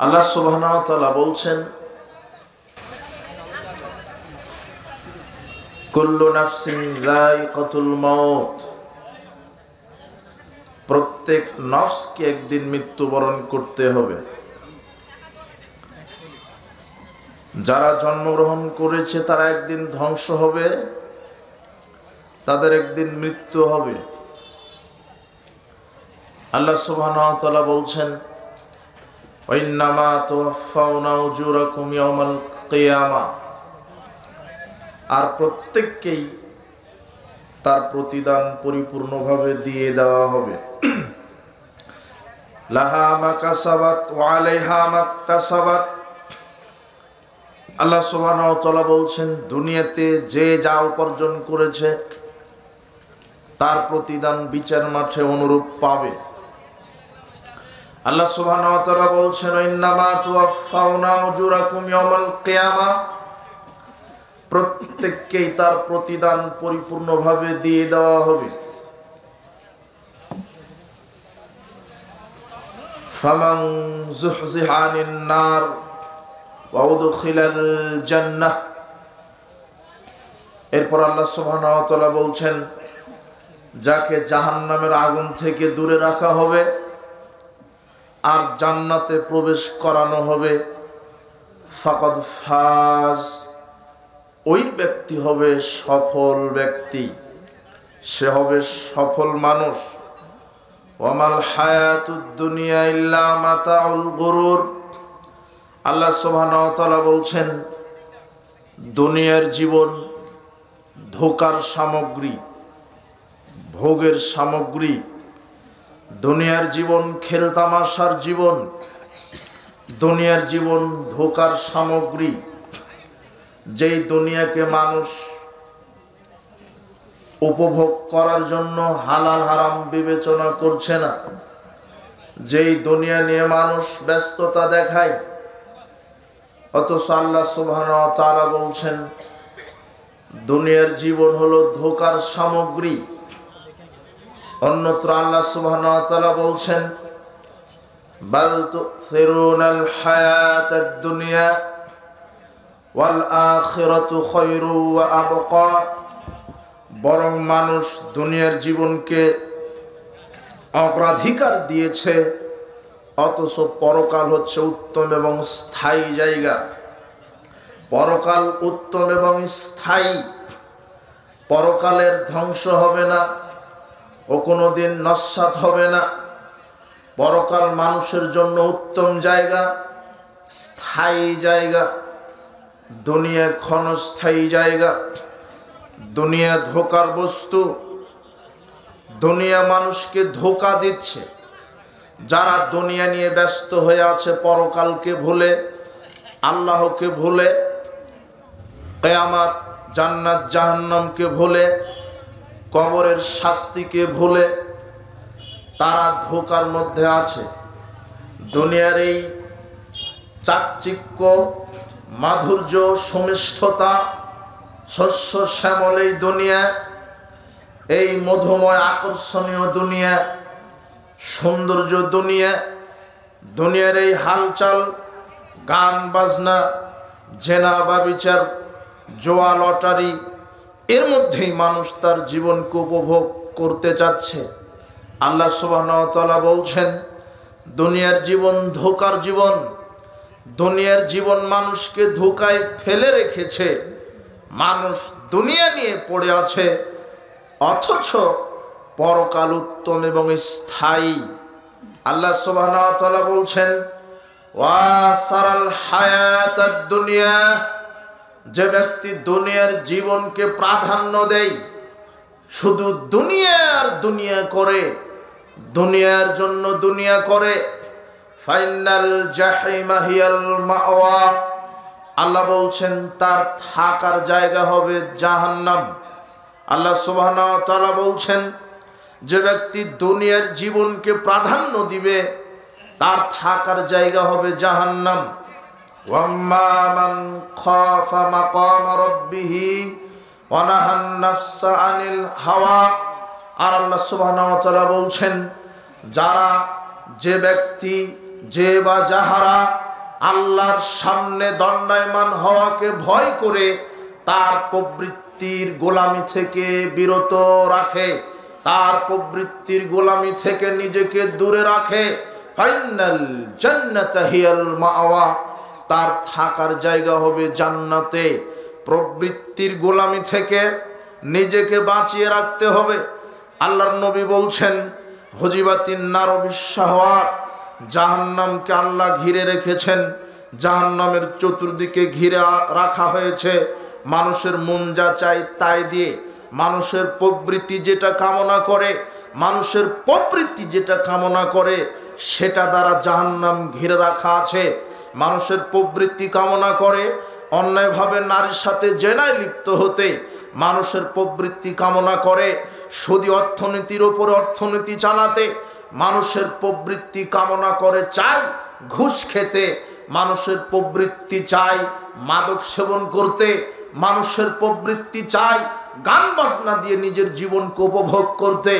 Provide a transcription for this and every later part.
আল্লাহ সুবহানাহু ওয়া তাআলা বলছেন, কুল্লু নাফসিন যায়িকাতুল মাউত, প্রত্যেক নফসকে একদিন মৃত্যুবরণ করতে হবে। যারা জন্মগ্রহণ করেছে তারা একদিন ধ্বংস হবে, তাদের একদিন মৃত্যু হবে। আল্লাহ সুবহানাহু ওয়া তাআলা বলছেন, ওয়াইন্নামা তুওয়াফাউনা উজুরাকুম ইয়াওমাল কিয়ামাহ, আর প্রত্যেককেই তার প্রতিদান পরিপূর্ণভাবে দিয়ে দেওয়া হবে। লাহা মা কাসাবাত ওয়া আলাইহা মা ইকতাসাবাত। আল্লাহ সুবহানাহু ওয়া তাআলা বলছেন, দুনিয়াতে যে যা উপার্জন করেছে তার প্রতিদান বিচার মাঠে অনুরূপ পাবে। আল্লাহ সুবহানাহু ওয়া তাআলা বলছেন, ইন্নামা তুওয়াফাউনা উজুরাকুম ইয়াওমাল কিয়ামাহ, প্রত্যেককেই তার প্রতিদান পরিপূর্ণভাবে দিয়ে দেওয়া হবে। ফামান যুহযিহা আনিন নার ওয়া উদখিলাল জান্নাহ। এরপর আল্লাহ সুবহানাহু ওয়া তাআলা বলছেন, যাকে জাহান্নামের আগুন থেকে দূরে রাখা হবে আর জান্নাতে প্রবেশ করানো হবে, ফাকাদ ফাজ, ওই ব্যক্তি হবে সফল ব্যক্তি, সে হবে সফল মানুষ। ওয়ামাল হায়াতুদ দুনিয়া ইল্লা মাতাউল গুরুর। আল্লাহ সুবহানাহু ওয়া তাআলা বলছেন, দুনিয়ার জীবন ধোঁকার সামগ্রী, ভোগের সামগ্রী। দুনিয়ার জীবন খেলতামাশার জীবন, দুনিয়ার জীবন ধোঁকার সামগ্রী। যেই দুনিয়াকে মানুষ উপভোগ করার জন্য হালাল হারাম বিবেচনা করছে না, যেই দুনিয়া নিয়ে মানুষ ব্যস্ততা দেখায়, অথচ আল্লাহ সুবহানাহু ওয়া তাআলা বলছেন, দুনিয়ার জীবন হলো ধোঁকার সামগ্রী। অন্যত্র আল্লাহ সুবহানাহু ওয়া তাআলা বলছেন, বাল তুসিরুনাল হায়াতাদ দুনিয়া ওয়াল আখিরাতু খায়রু ওয়া আবকা। বরং মানুষ দুনিয়ার জীবনকে অগ্রাধিকার দিয়েছে, অথচ পরকাল হচ্ছে উত্তম এবং স্থায়ী জায়গা। পরকাল উত্তম এবং স্থায়ী, পরকালের ধ্বংস হবে না, ও কোনোদিন নস্যাৎ হবে না। পরকাল মানুষের জন্য উত্তম জায়গা, স্থায়ী জায়গা। দুনিয়া ক্ষণস্থায়ী জায়গা, দুনিয়া ধোঁকার বস্তু। দুনিয়া মানুষকে ধোঁকা দিচ্ছে। যারা দুনিয়া নিয়ে ব্যস্ত হয়ে আছে, পরকালকে ভুলে, আল্লাহকে ভুলে, কিয়ামত জান্নাত জাহান্নামকে ভুলে, কবরের শাস্তিকে ভুলে, তারা ধোঁকার মধ্যে আছে। দুনিয়ার এই চাকচিক্য, মাধুর্য, সমিষ্ঠতা, শস্য শ্যামল এই দুনিয়া, এই মধুময় আকর্ষণীয় দুনিয়া, সৌন্দর্য দুনিয়া, দুনিয়ার এই হালচাল, গান বাজনা, জেনা ব্যভিচার, জোয়া লটারি, এর মধ্যেই মানুষ তার জীবনকে উপভোগ করতে চাচ্ছে। আল্লাহ সুবহানাহু ওয়া তাআলা বলছেন, দুনিয়ার জীবন ধোঁকার জীবন। দুনিয়ার জীবন মানুষকে ধোঁকায় ফেলে রেখেছে। মানুষ দুনিয়া নিয়ে পড়ে আছে, অথচ পরকাল উত্তম এবং স্থায়ী। আল্লাহ সুবহানাহু ওয়া তাআলা বলছেন, ওয়াসারাল হায়াতাদ দুনিয়া, যে ব্যক্তি দুনিয়ার জীবনকে প্রাধান্য দেয়, শুধু দুনিয়া আর দুনিয়া করে, দুনিয়ার জন্য দুনিয়া করে, ফাইনাল জাহিমা হিয়াল মাওয়া। আল্লাহ বলছেন, তার থাকার জায়গা হবে জাহান্নাম। আল্লাহ সুবহানাহু ওয়া তাআলা বলছেন, যে ব্যক্তি দুনিয়ার জীবনকে প্রাধান্য দিবে, তার থাকার জায়গা হবে জাহান্নাম। ওয়াম্মা মান খাফা মাকাম রাব্বিহি ওয়া নাহান নাফসা আনিল হাওয়া। আর আল্লাহ সুবহানাহু ওয়া তাআলা বলছেন, যারা, যে ব্যক্তি, যে বা যাহারা আল্লাহর সামনে দণ্ডায়মান হওয়াকে ভয় করে তার প্রবৃত্তির গোলামি থেকে বিরত রাখে, তার প্রবৃত্তির গোলামি থেকে নিজেকে দূরে রাখে, ফাইনাল জান্নাতা হিয়াল মাওয়া, তার থাকার জায়গা হবে জান্নাতে। প্রবৃত্তির গোলামি থেকে নিজেকে বাঁচিয়ে রাখতে হবে। আল্লাহর নবী বলছেন, হুজিবাতিন নার বিশ-শাহওয়াত, জাহান্নামকে আল্লাহ ঘিরে রেখেছেন, জাহান্নামের চতুর্দিকে ঘিরে রাখা হয়েছে মানুষের মন যা চায় তাই দিয়ে। মানুষের প্রবৃত্তি যেটা কামনা করে, মানুষের প্রবৃত্তি যেটা কামনা করে সেটা দ্বারা জাহান্নাম ঘিরে রাখা আছে। মানুষের প্রবৃত্তি কামনা করে অন্যায়ভাবে নারীর সাথে জেনায় লিপ্ত হতে, মানুষের প্রবৃত্তি কামনা করে সুদী অর্থনীতির উপরে অর্থনীতি চালাতে, মানুষের প্রবৃত্তি কামনা করে চায় ঘুষ খেতে, মানুষের প্রবৃত্তি চায় মাদক সেবন করতে, মানুষের প্রবৃত্তি চায় গান বাজনা দিয়ে নিজের জীবনকে উপভোগ করতে,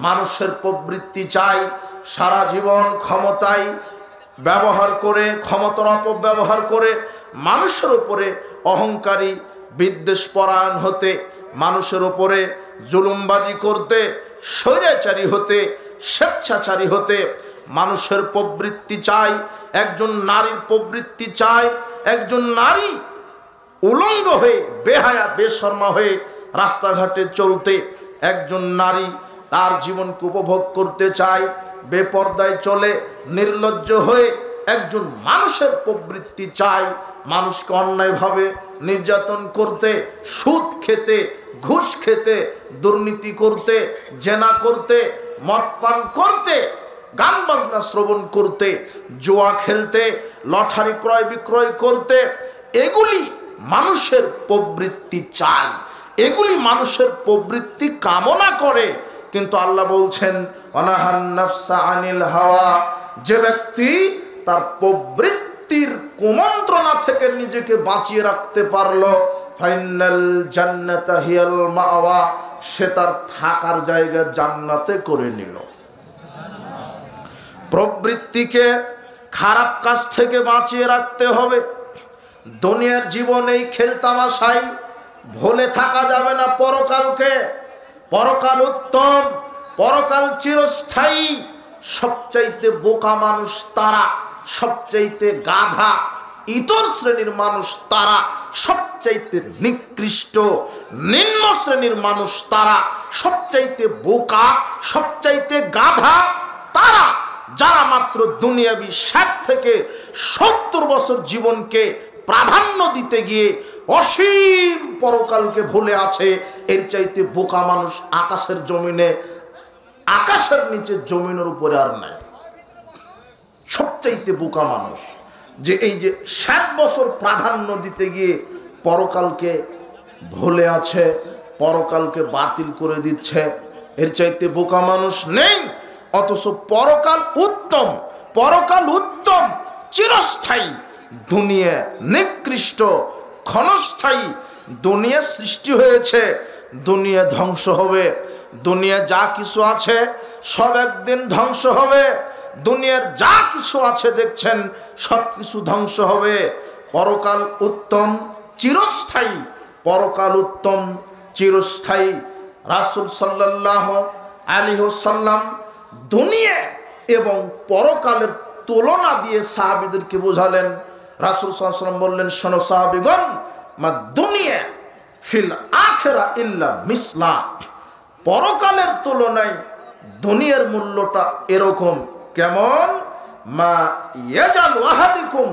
মানুষের প্রবৃত্তি চায় সারা জীবন ক্ষমতায় ব্যবহার করে, ক্ষমতার অপব্যবহার করে মানুষের উপরে অহংকারী বিদ্বেষপরায়ণ হতে, মানুষের উপরে জুলুমবাজি করতে, স্বৈরাচারী হতে, স্বেচ্ছাচারী হতে। মানুষের প্রবৃত্তি চায়, একজন নারীর প্রবৃত্তি চায় একজন নারী উলঙ্গ হয়ে বেহায়া বেশর্মা হয়ে রাস্তাঘাটে চলতে, একজন নারী তার জীবনকে উপভোগ করতে চায় বেপর্দায় চলে নির্লজ্জ হয়ে। একজন মানুষের প্রবৃত্তি চায় মানুষকে অন্যায়ভাবে নির্যাতন করতে, সুদ খেতে, ঘুষ খেতে, দুর্নীতি করতে, জেনা করতে, মদ পান করতে, গান বাজনা শ্রবণ করতে, জুয়া খেলতে, লটারি ক্রয় বিক্রয় করতে। এগুলি মানুষের প্রবৃত্তি চায়, এগুলি মানুষের প্রবৃত্তি কামনা করে। কিন্তু আল্লাহ বলছেন, অনাহান নাফসা আনিল হাওয়া, যে ব্যক্তি তার প্রবৃত্তির কুমন্ত্রণা থেকে নিজেকে বাঁচিয়ে রাখতে পারলো, ফাইনাল জান্নাতা হিয়াল মাওয়া, সে তার থাকার জায়গা জান্নাতে করে নিল। প্রবৃত্তিকে খারাপ কাজ থেকে বাঁচিয়ে রাখতে হবে। দুনিয়ার জীবনে এই খেলতামাশায় ভুলে থাকা যাবে না পরকালকে। পরকাল উত্তম, পরকাল চিরস্থায়ী। সবচাইতে বোকা মানুষ তারা, সবচাইতে গাধা ইতর শ্রেণীর মানুষ তারা, সবচাইতে নিকৃষ্ট নিম্ন শ্রেণীর মানুষ তারা, সবচাইতে বোকা সবচাইতে গাধা তারা, যারা মাত্র দুনিয়াবি স্বার্থ থেকে 70 বছর জীবনকে প্রাধান্য দিতে গিয়ে অসীম পরকালকে ভুলে আছে। এর চাইতে বোকা মানুষ আকাশের জমিনে, আকাশের নিচে জমিনের উপরে আর নাই। সবচাইতে বোকা মানুষ যে এই যে 60 বছর প্রাধান্য দিতে গিয়ে পরকালকে ভুলে আছে, পরকালকে বাতিল করে দিচ্ছে। এর চাইতে বোকা মানুষ নেই। অথচ পরকাল উত্তম, পরকাল উত্তম, চিরস্থায়ী। দুনিয়া নিকৃষ্ট, ক্ষণস্থায়ী। দুনিয়া সৃষ্টি হয়েছে, দুনিয়া ধ্বংস হবে। দুনিয়া যা কিছু আছে সব একদিন ধ্বংস হবে। দুনিয়ার যা কিছু আছে দেখছেন সব কিছু ধ্বংস হবে। পরকাল উত্তম, চিরস্থায়ী। পরকাল উত্তম, চিরস্থায়ী। রাসূল সাল্লাল্লাহু আলাইহি ওয়াসাল্লাম দুনিয়া এবং পরকালের তুলনা দিয়ে সাহাবীদেরকে বোঝালেন। রাসূল সাল্লাল্লাহু আলাইহি ওয়াসাল্লাম বললেন, শোনো সাহাবীগণ, মা দুনিয়া ফিল আখিরা ইল্লা মিসলা, পরকালের তুলনায় দুনিয়ার মূল্যটা এরকম। কেমন? মা ইয়াজাল ওয়াহাদিকুম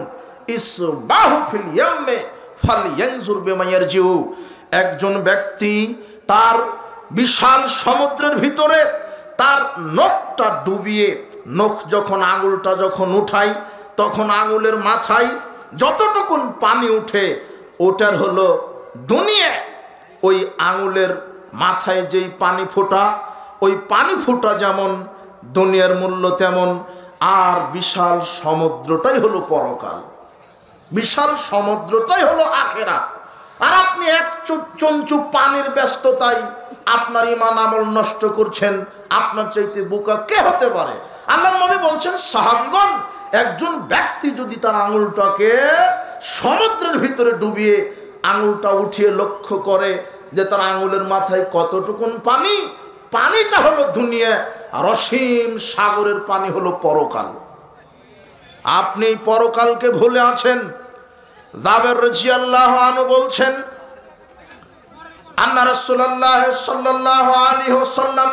ইসবাহু ফিল ইয়ামে ফালইয়ানজুর বিমা ইয়ারজিউ। একজন ব্যক্তি তার বিশাল সমুদ্রের ভিতরে তার নখটা ডুবিয়ে, নখ যখন আঙুলটা যখন উঠাই তখন আঙুলের মাথায় যতটুকুন পানি উঠে ওটার হলো দুনিয়া। ওই আঙুলের মাথায় যেই পানি ফোঁটা, ওই পানি ফোঁটা যেমন দুনিয়ার মূল্য তেমন। আর বিশাল সমুদ্রটাই হলো পরকাল, বিশাল সমুদ্রটাই হলো আখিরাত। আর আপনি এক চঞ্চু পানির ব্যস্ততায় আপনার ঈমান আমল নষ্ট করছেন। আপনার চাইতে বোকা কে হতে পারে? আল্লাহর নবী বলছেন, সাহাবীগণ, একজন ব্যক্তি যদি তার আঙুলটাকে সমুদ্রের ভিতরে ডুবিয়ে আঙুলটা উঠিয়ে লক্ষ্য করে যে তার আঙুলের মাথায় কতটুকুন পানি, পানিটা হলো দুনিয়া, আর অসীম সাগরের পানি হলো পরকাল। আপনি পরকালকে ভুলে আছেন। জাবের রাদিয়াল্লাহু আনহু বলছেন, আন্না রাসূলুল্লাহ সাল্লাল্লাহু আলাইহি ওয়াসাল্লাম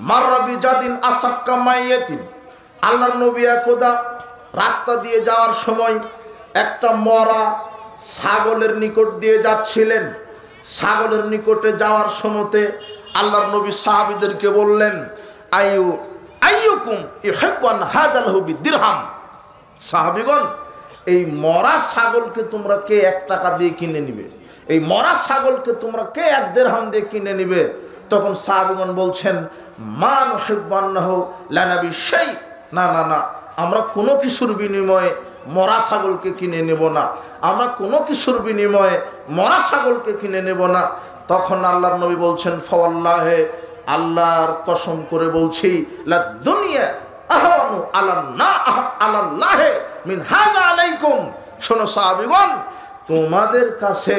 মাররা বিজাদিন আসাক্কা মাইয়াতিন। আল্লাহর নবী একদা রাস্তা দিয়ে যাওয়ার সময় একটা মরা ছাগলের নিকট দিয়ে যাচ্ছিলেন। ছাগলের নিকটে যাওয়ার সময়তে আল্লাহর নবী সাহাবীদেরকে বললেন, আইয়ুকুম ইউহিব্বু আন হাযালহু বিদিরহাম। সাহাবীগণ, এই মরা ছাগলকে তোমরা কে 1 টাকা দিয়ে কিনে নিবে? এই মরা ছাগলকে তোমরা কে 1 দিরহাম দিয়ে কিনে নিবে? তখন সাহাবীগণ বলছেন, মা নুহিব্বু আন্নাহু লানা বিশাই। না না না, আমরা কোনো কিছুর বিনিময়ে মরা ছাগলকে কিনে নেব না, আমরা কোনো কিছুর বিনিময়ে মরা ছাগলকে কিনে নেব না। তখন আল্লাহর নবী বলছেন, ফাওয়াল্লাহি, আল্লাহর কসম করে বলছি, লা দুনিয়া আহওয়ানু আলাল্লাহি মিন হাযা আলাইকুম। শোনো সাহাবীগণ, তোমাদের কাছে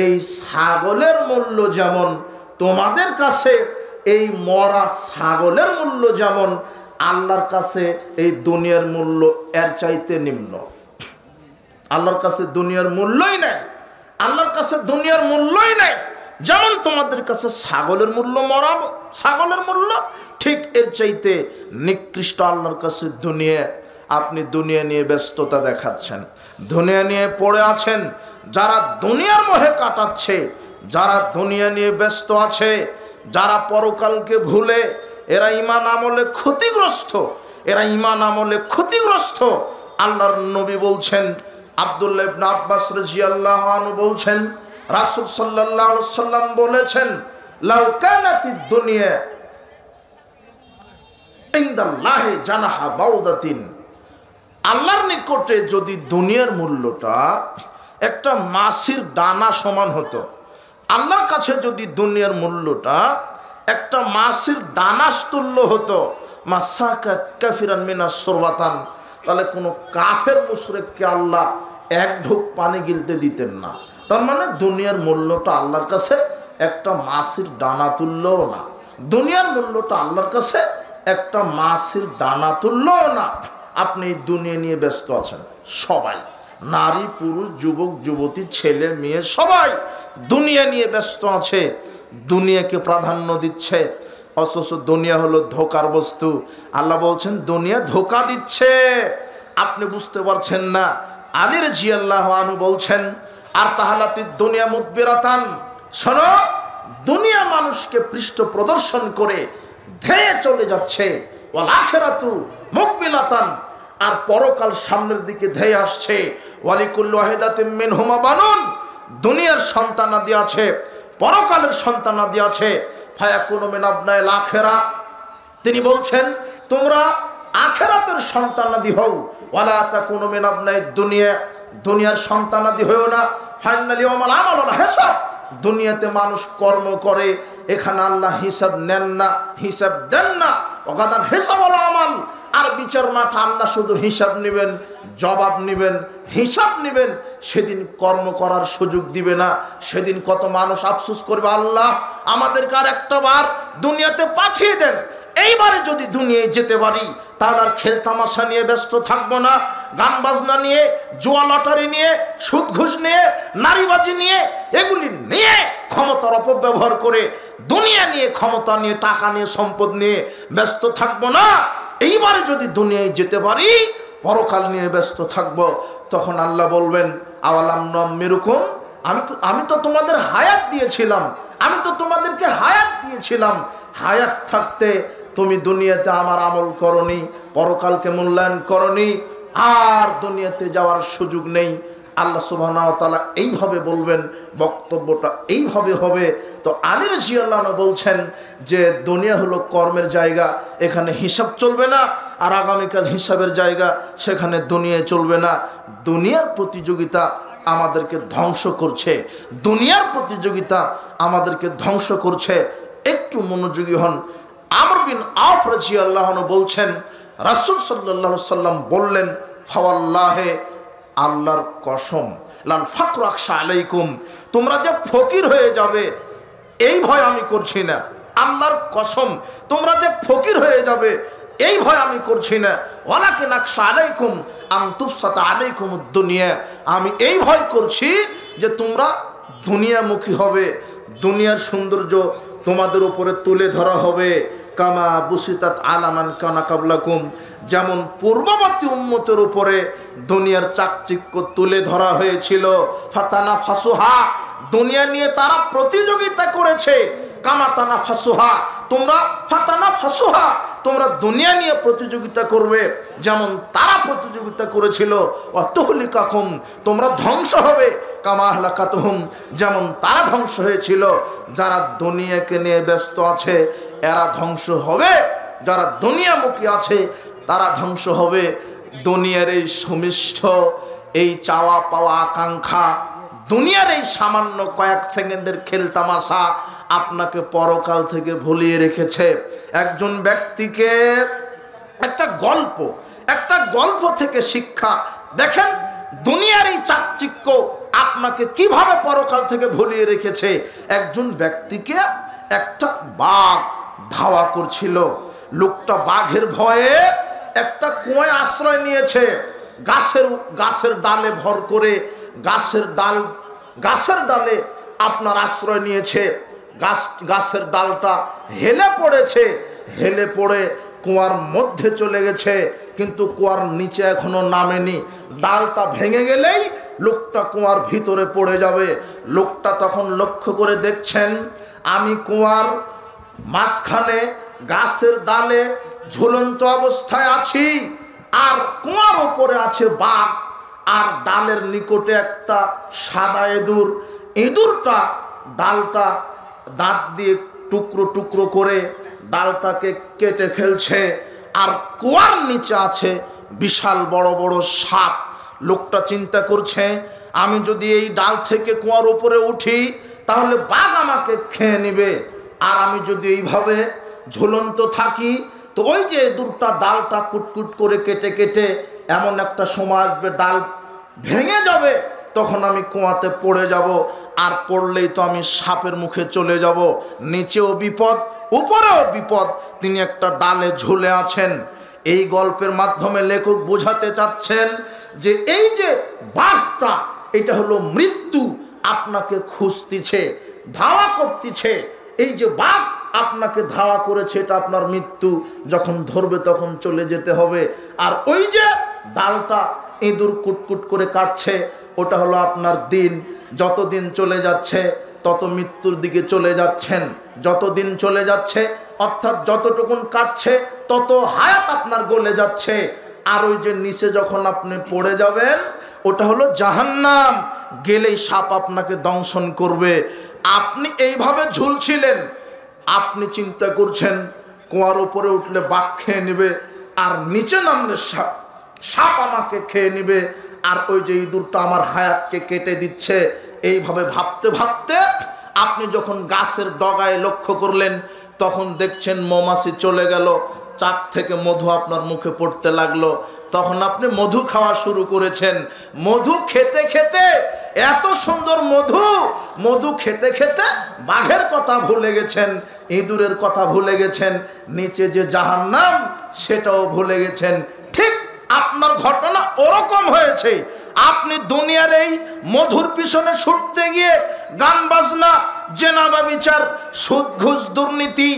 এই ছাগলের মূল্য যেমন, তোমাদের কাছে এই মরা ছাগলের মূল্য যেমন, আল্লাহর কাছে এই দুনিয়ার মূল্য এর চাইতে নিম্ন। আল্লাহর কাছে দুনিয়ার মূল্যই নাই, আল্লাহর কাছে দুনিয়ার মূল্যই নাই। যেমন তোমাদের কাছে ছাগলের মূল্য, মরা ছাগলের মূল্য, ঠিক এর চাইতে নিকৃষ্ট আল্লাহর কাছে দুনিয়া। আপনি দুনিয়া নিয়ে ব্যস্ততা দেখাচ্ছেন, দুনিয়া নিয়ে পড়ে আছেন। যারা দুনিয়ার মোহে কাটাচ্ছে, যারা দুনিয়া নিয়ে ব্যস্ত আছে, যারা পরকালকে ভুলে, এরা ঈমান আমলে ক্ষতিগ্রস্ত, এরা ঈমান আমলে ক্ষতিগ্রস্ত। আল্লাহর নবী বলছেন, আব্দুল্লাহ ইবনে আব্বাস রাদিয়াল্লাহু আনহু বলছেন, রাসূল সাল্লাল্লাহু আলাইহি ওয়াসাল্লাম বলেছেন, লাউ কানাতিদ দুনিয়া ইনদাল্লাহি জানাহা বাউদাতিন। আল্লাহর নিকটে যদি দুনিয়ার মূল্যটা একটা মাছির দানা সমান হতো, আল্লাহর কাছে যদি দুনিয়ার মূল্যটা একটা মাছির দানাস তুল্য হতো, মাসাকা কাফিরান মিনাস সুরবাতান, তাহলে কোনো কাফের মুশরিককে আল্লাহ 1 ঢোক পানি গিলতে দিতেন না। তার মানে দুনিয়ার মূল্যটা আল্লাহর কাছে একটা মাছির দানা তুল্যও না, দুনিয়ার মূল্যটা আল্লাহর কাছে একটা মাছির দানা তুল্যও না। আপনি এই দুনিয়া নিয়ে ব্যস্ত আছেন, সবাই, নারী পুরুষ যুবক যুবতী ছেলে মেয়ে সবাই দুনিয়া নিয়ে ব্যস্ত আছে, দুনিয়াকে প্রাধান্য দিচ্ছে। অথচ দুনিয়া হলো ধোকার বস্তু। আল্লাহ বলছেন দুনিয়া ধোকা দিচ্ছে, আপনি বুঝতে পারছেন না। আলী রাদিয়াল্লাহু আনহু বলছেন, আর তাহালাতি দুনিয়া মুদবিরাতান। শোনো, দুনিয়া মানুষকে পৃষ্ঠ প্রদর্শন করে ধেয়ে চলে যাচ্ছে, ওয়াল আখিরাতু মুকবিলাতান, আর পরকাল সামনের দিকে ধেয়ে আসছে। ওয়ালিকুল্লি ওয়াহিদাতিন মিনহুমা বানুন, দুনিয়ার সন্তানাদি আছে, পরকালের সন্তানাদি আছে। ফায়াকুনু মিন আবনাইল আখিরা, তিনি বলছেন তোমরা আখিরাতের সন্তানাদি হও। ওয়ালা তাকুনু মিন আবনাইদ দুনিয়া, দুনিয়ার সন্তানাদি হও না। ফাইনাল ইয়াউমাল আমালুল হিসাব, দুনিয়াতে মানুষ কর্ম করে, এখানে আল্লাহ হিসাব নেন না, হিসাব দেন না। ওয়াগাদান হিসাবুল আমাল, আর বিচার মাঠে আল্লাহ শুধু হিসাব নেবেন, জবাব নেবেন, হিসাব নেবেন। সেদিন কর্ম করার সুযোগ দিবে না। সেদিন কত মানুষ আফসোস করবে, আল্লাহ আমাদেরকে আর একটা বার দুনিয়াতে পাঠিয়ে দেন। এইবারে যদি দুনিয়ায় যেতে পারি তাহলে আর খেল তামাশা নিয়ে ব্যস্ত থাকবো না, গান বাজনা নিয়ে, জুয়া লটারি নিয়ে, সুদ ঘুষ নিয়ে, নারীবাজি নিয়ে, এগুলি নিয়ে ক্ষমতার অপব্যবহার করে দুনিয়া নিয়ে, ক্ষমতা নিয়ে, টাকা নিয়ে, সম্পদ নিয়ে ব্যস্ত থাকবো না। এইবারে যদি দুনিয়ায় যেতে পারি, পরকাল নিয়ে ব্যস্ত থাকবো। তখন আল্লাহ বলবেন, আওয়ালাম নুআম্মিরুকুম, আমি তো তোমাদের হায়াত দিয়েছিলাম, আমি তো তোমাদেরকে হায়াত দিয়েছিলাম। হায়াত থাকতে তুমি দুনিয়াতে আমার আমল করনি, পরকালকে মূল্যায়ন করনি, আর দুনিয়াতে যাওয়ার সুযোগ নেই। আল্লাহ সুবহানাহু ওয়া তাআলা এইভাবে বলবেন, বক্তব্যটা এইভাবে হবে। তো আলী রাদিয়াল্লাহু আনহু বলছেন যে দুনিয়া হলো কর্মের জায়গা, এখানে হিসাব চলবে না, আর আগামীকাল হিসাবের জায়গা, সেখানে দুনিয়ায় চলবে না। দুনিয়ার প্রতিযোগিতা আমাদেরকে ধ্বংস করছে, দুনিয়ার প্রতিযোগিতা আমাদেরকে ধ্বংস করছে। একটু মনোযোগী হন। আমর বিন আওফ রাদিয়াল্লাহু আনহু বলছেন, রাসূল সাল্লাল্লাহু আলাইহি সাল্লাম বললেন, ফাওয়াল্লাহি, আল্লাহর কসম, লাল ফাকরু আখশা আলাইকুম, তোমরা যে ফকির হয়ে যাবে এই ভয় আমি করছি না। আল্লাহর কসম, তোমরা যে ফকির হয়ে যাবে এই ভয় আমি করছি না। ওয়ালাকিন আখশা আলাইকুম আন তুফসাতা আলাইকুমুদ দুনিয়া, আমি এই ভয় করছি যে তোমরা দুনিয়ামুখী হবে, দুনিয়ার সৌন্দর্য তোমাদের উপরে তুলে ধরা হবে। কামা বুসিতাত আলামান কানা কাবলাকুম, যেমন পূর্ববর্তী উম্মতের উপরে দুনিয়ার চাকচিক্য তুলে ধরা হয়েছিল। ফাতানা ফাসুহা, দুনিয়া নিয়ে তারা প্রতিযোগিতা করেছে। কামা তানা ফাসুহা, তোমরা ফাতানা ফাসুহা, তোমরা দুনিয়া নিয়ে প্রতিযোগিতা করবে যেমন তারা প্রতিযোগিতা করেছিল। অতহলিকাকুম, তোমরা ধ্বংস হবে। কামা আহলাকাতুহুম, যেমন তারা ধ্বংস হয়েছিল। যারা দুনিয়াকে নিয়ে ব্যস্ত আছে এরা ধ্বংস হবে, যারা দুনিয়ামুখী আছে তারা ধ্বংস হবে। দুনিয়ার এই সুমিষ্ঠ, এই চাওয়া পাওয়া আকাঙ্ক্ষা, দুনিয়ার এই সামান্য কয়েক সেকেন্ডের খেলতামাশা আপনাকে পরকাল থেকে ভুলিয়ে রেখেছে। একজন ব্যক্তিকে একটা গল্প থেকে শিক্ষা দেখেন, দুনিয়ার এই চাকচিক্য আপনাকে কিভাবে পরকাল থেকে ভুলিয়ে রেখেছে। একজন ব্যক্তিকে একটা বাঘ ধাওয়া করছিল। লোকটা বাঘের ভয়ে একটা কুয়ায় আশ্রয় নিয়েছে। গাছের ডালে ভর করে গাছের ডালে আপনার আশ্রয় নিয়েছে। গাছের ডালটা হেলে পড়েছে, হেলে পড়ে কুয়ার মধ্যে চলে গেছে, কিন্তু কুয়ার নিচে এখনো নামেনি। ডালটা ভেঙে গেলেই লোকটা কুয়ার ভিতরে পড়ে যাবে। লোকটা তখন লক্ষ্য করে দেখছেন, আমি কুয়ার মাঝখানে গাছের ডালে ঝুলন্ত অবস্থায় আছি, আর কুয়ার উপরে আছে বাঘ, আর ডালের নিকটে একটা সাদা ইঁদুরটা ডালটা দাঁত দিয়ে টুকরো টুকরো করে ডালটাকে কেটে ফেলছে। আর কুয়ার নিচে আছে বিশাল বড় বড় সাপ। লোকটা চিন্তা করছে, আমি যদি এই ডাল থেকে কুয়ার উপরে উঠি তাহলে বাঘ আমাকে খেয়ে নেবে, আর আমি যদি এইভাবে ঝুলন্ত থাকি তো ওই যে ইঁদুরটা ডালটা কুটকুট করে কেটে কেটে এমন একটা সময় আসবে ডাল ভেঙে যাবে, তখন আমি কুয়াতে পড়ে যাব, আর পড়লেই তো আমি সাপের মুখে চলে যাব। নিচেও বিপদ, উপরেও বিপদ। তিনি একটা ডালে ঝুলে আছেন। এই গল্পের মাধ্যমে লেখক বোঝাতে চাচ্ছেন যে এই যে বাঘটা, এটা হলো মৃত্যু আপনাকে খুঁজতেছে, ধাওয়া করতেছে। এই যে বাঘ আপনাকে ধাওয়া করেছে, এটা আপনার মৃত্যু, যখন ধরবে তখন চলে যেতে হবে। আর ওই যে ডালটা ইঁদুর কুটকুট করে কাটছে, ওটা হলো আপনার দিন। যত দিন চলে যাচ্ছে তত মৃত্যুর দিকে চলে যাচ্ছেন। যত দিন চলে যাচ্ছে অর্থাৎ যতটুকুন কাটছে তত হায়াত আপনার গলে যাচ্ছে। আর ওই যে নিচে যখন আপনি পড়ে যাবেন ওটা হলো জাহান্নাম, গেলেই সাপ আপনাকে দংশন করবে। আপনি এইভাবে ঝুলছিলেন, আপনি চিন্তা করছেন কুয়ার উপরে উঠলে বাঘ খেয়ে নেবে, আর নিচে নামলে সাপ আমাকে খেয়ে নেবে, আর ওই যে ইঁদুরটা আমার হায়াতকে কেটে দিচ্ছে। এইভাবে ভাবতে ভাবতে আপনি যখন গাছের ডগায় লক্ষ্য করলেন তখন দেখছেন মৌমাছি চলে গেল, চাক থেকে মধু আপনার মুখে পড়তে লাগলো। তখন আপনি মধু খাওয়া শুরু করেছেন। মধু খেতে খেতে, এত সুন্দর মধু খেতে খেতে বাঘের কথা ভুলে গেছেন, ইঁদুরের কথা ভুলে গেছেন, নিচে যে জাহান্নাম সেটাও ভুলে গেছেন। ঠিক আপনার ঘটনা ওরকম হয়েছে। আপনি দুনিয়ার এই মধুর পিছনে ছুটতে গিয়ে গান বাজনা, জেনা ব্যভিচার, সুদ ঘুষ, দুর্নীতি,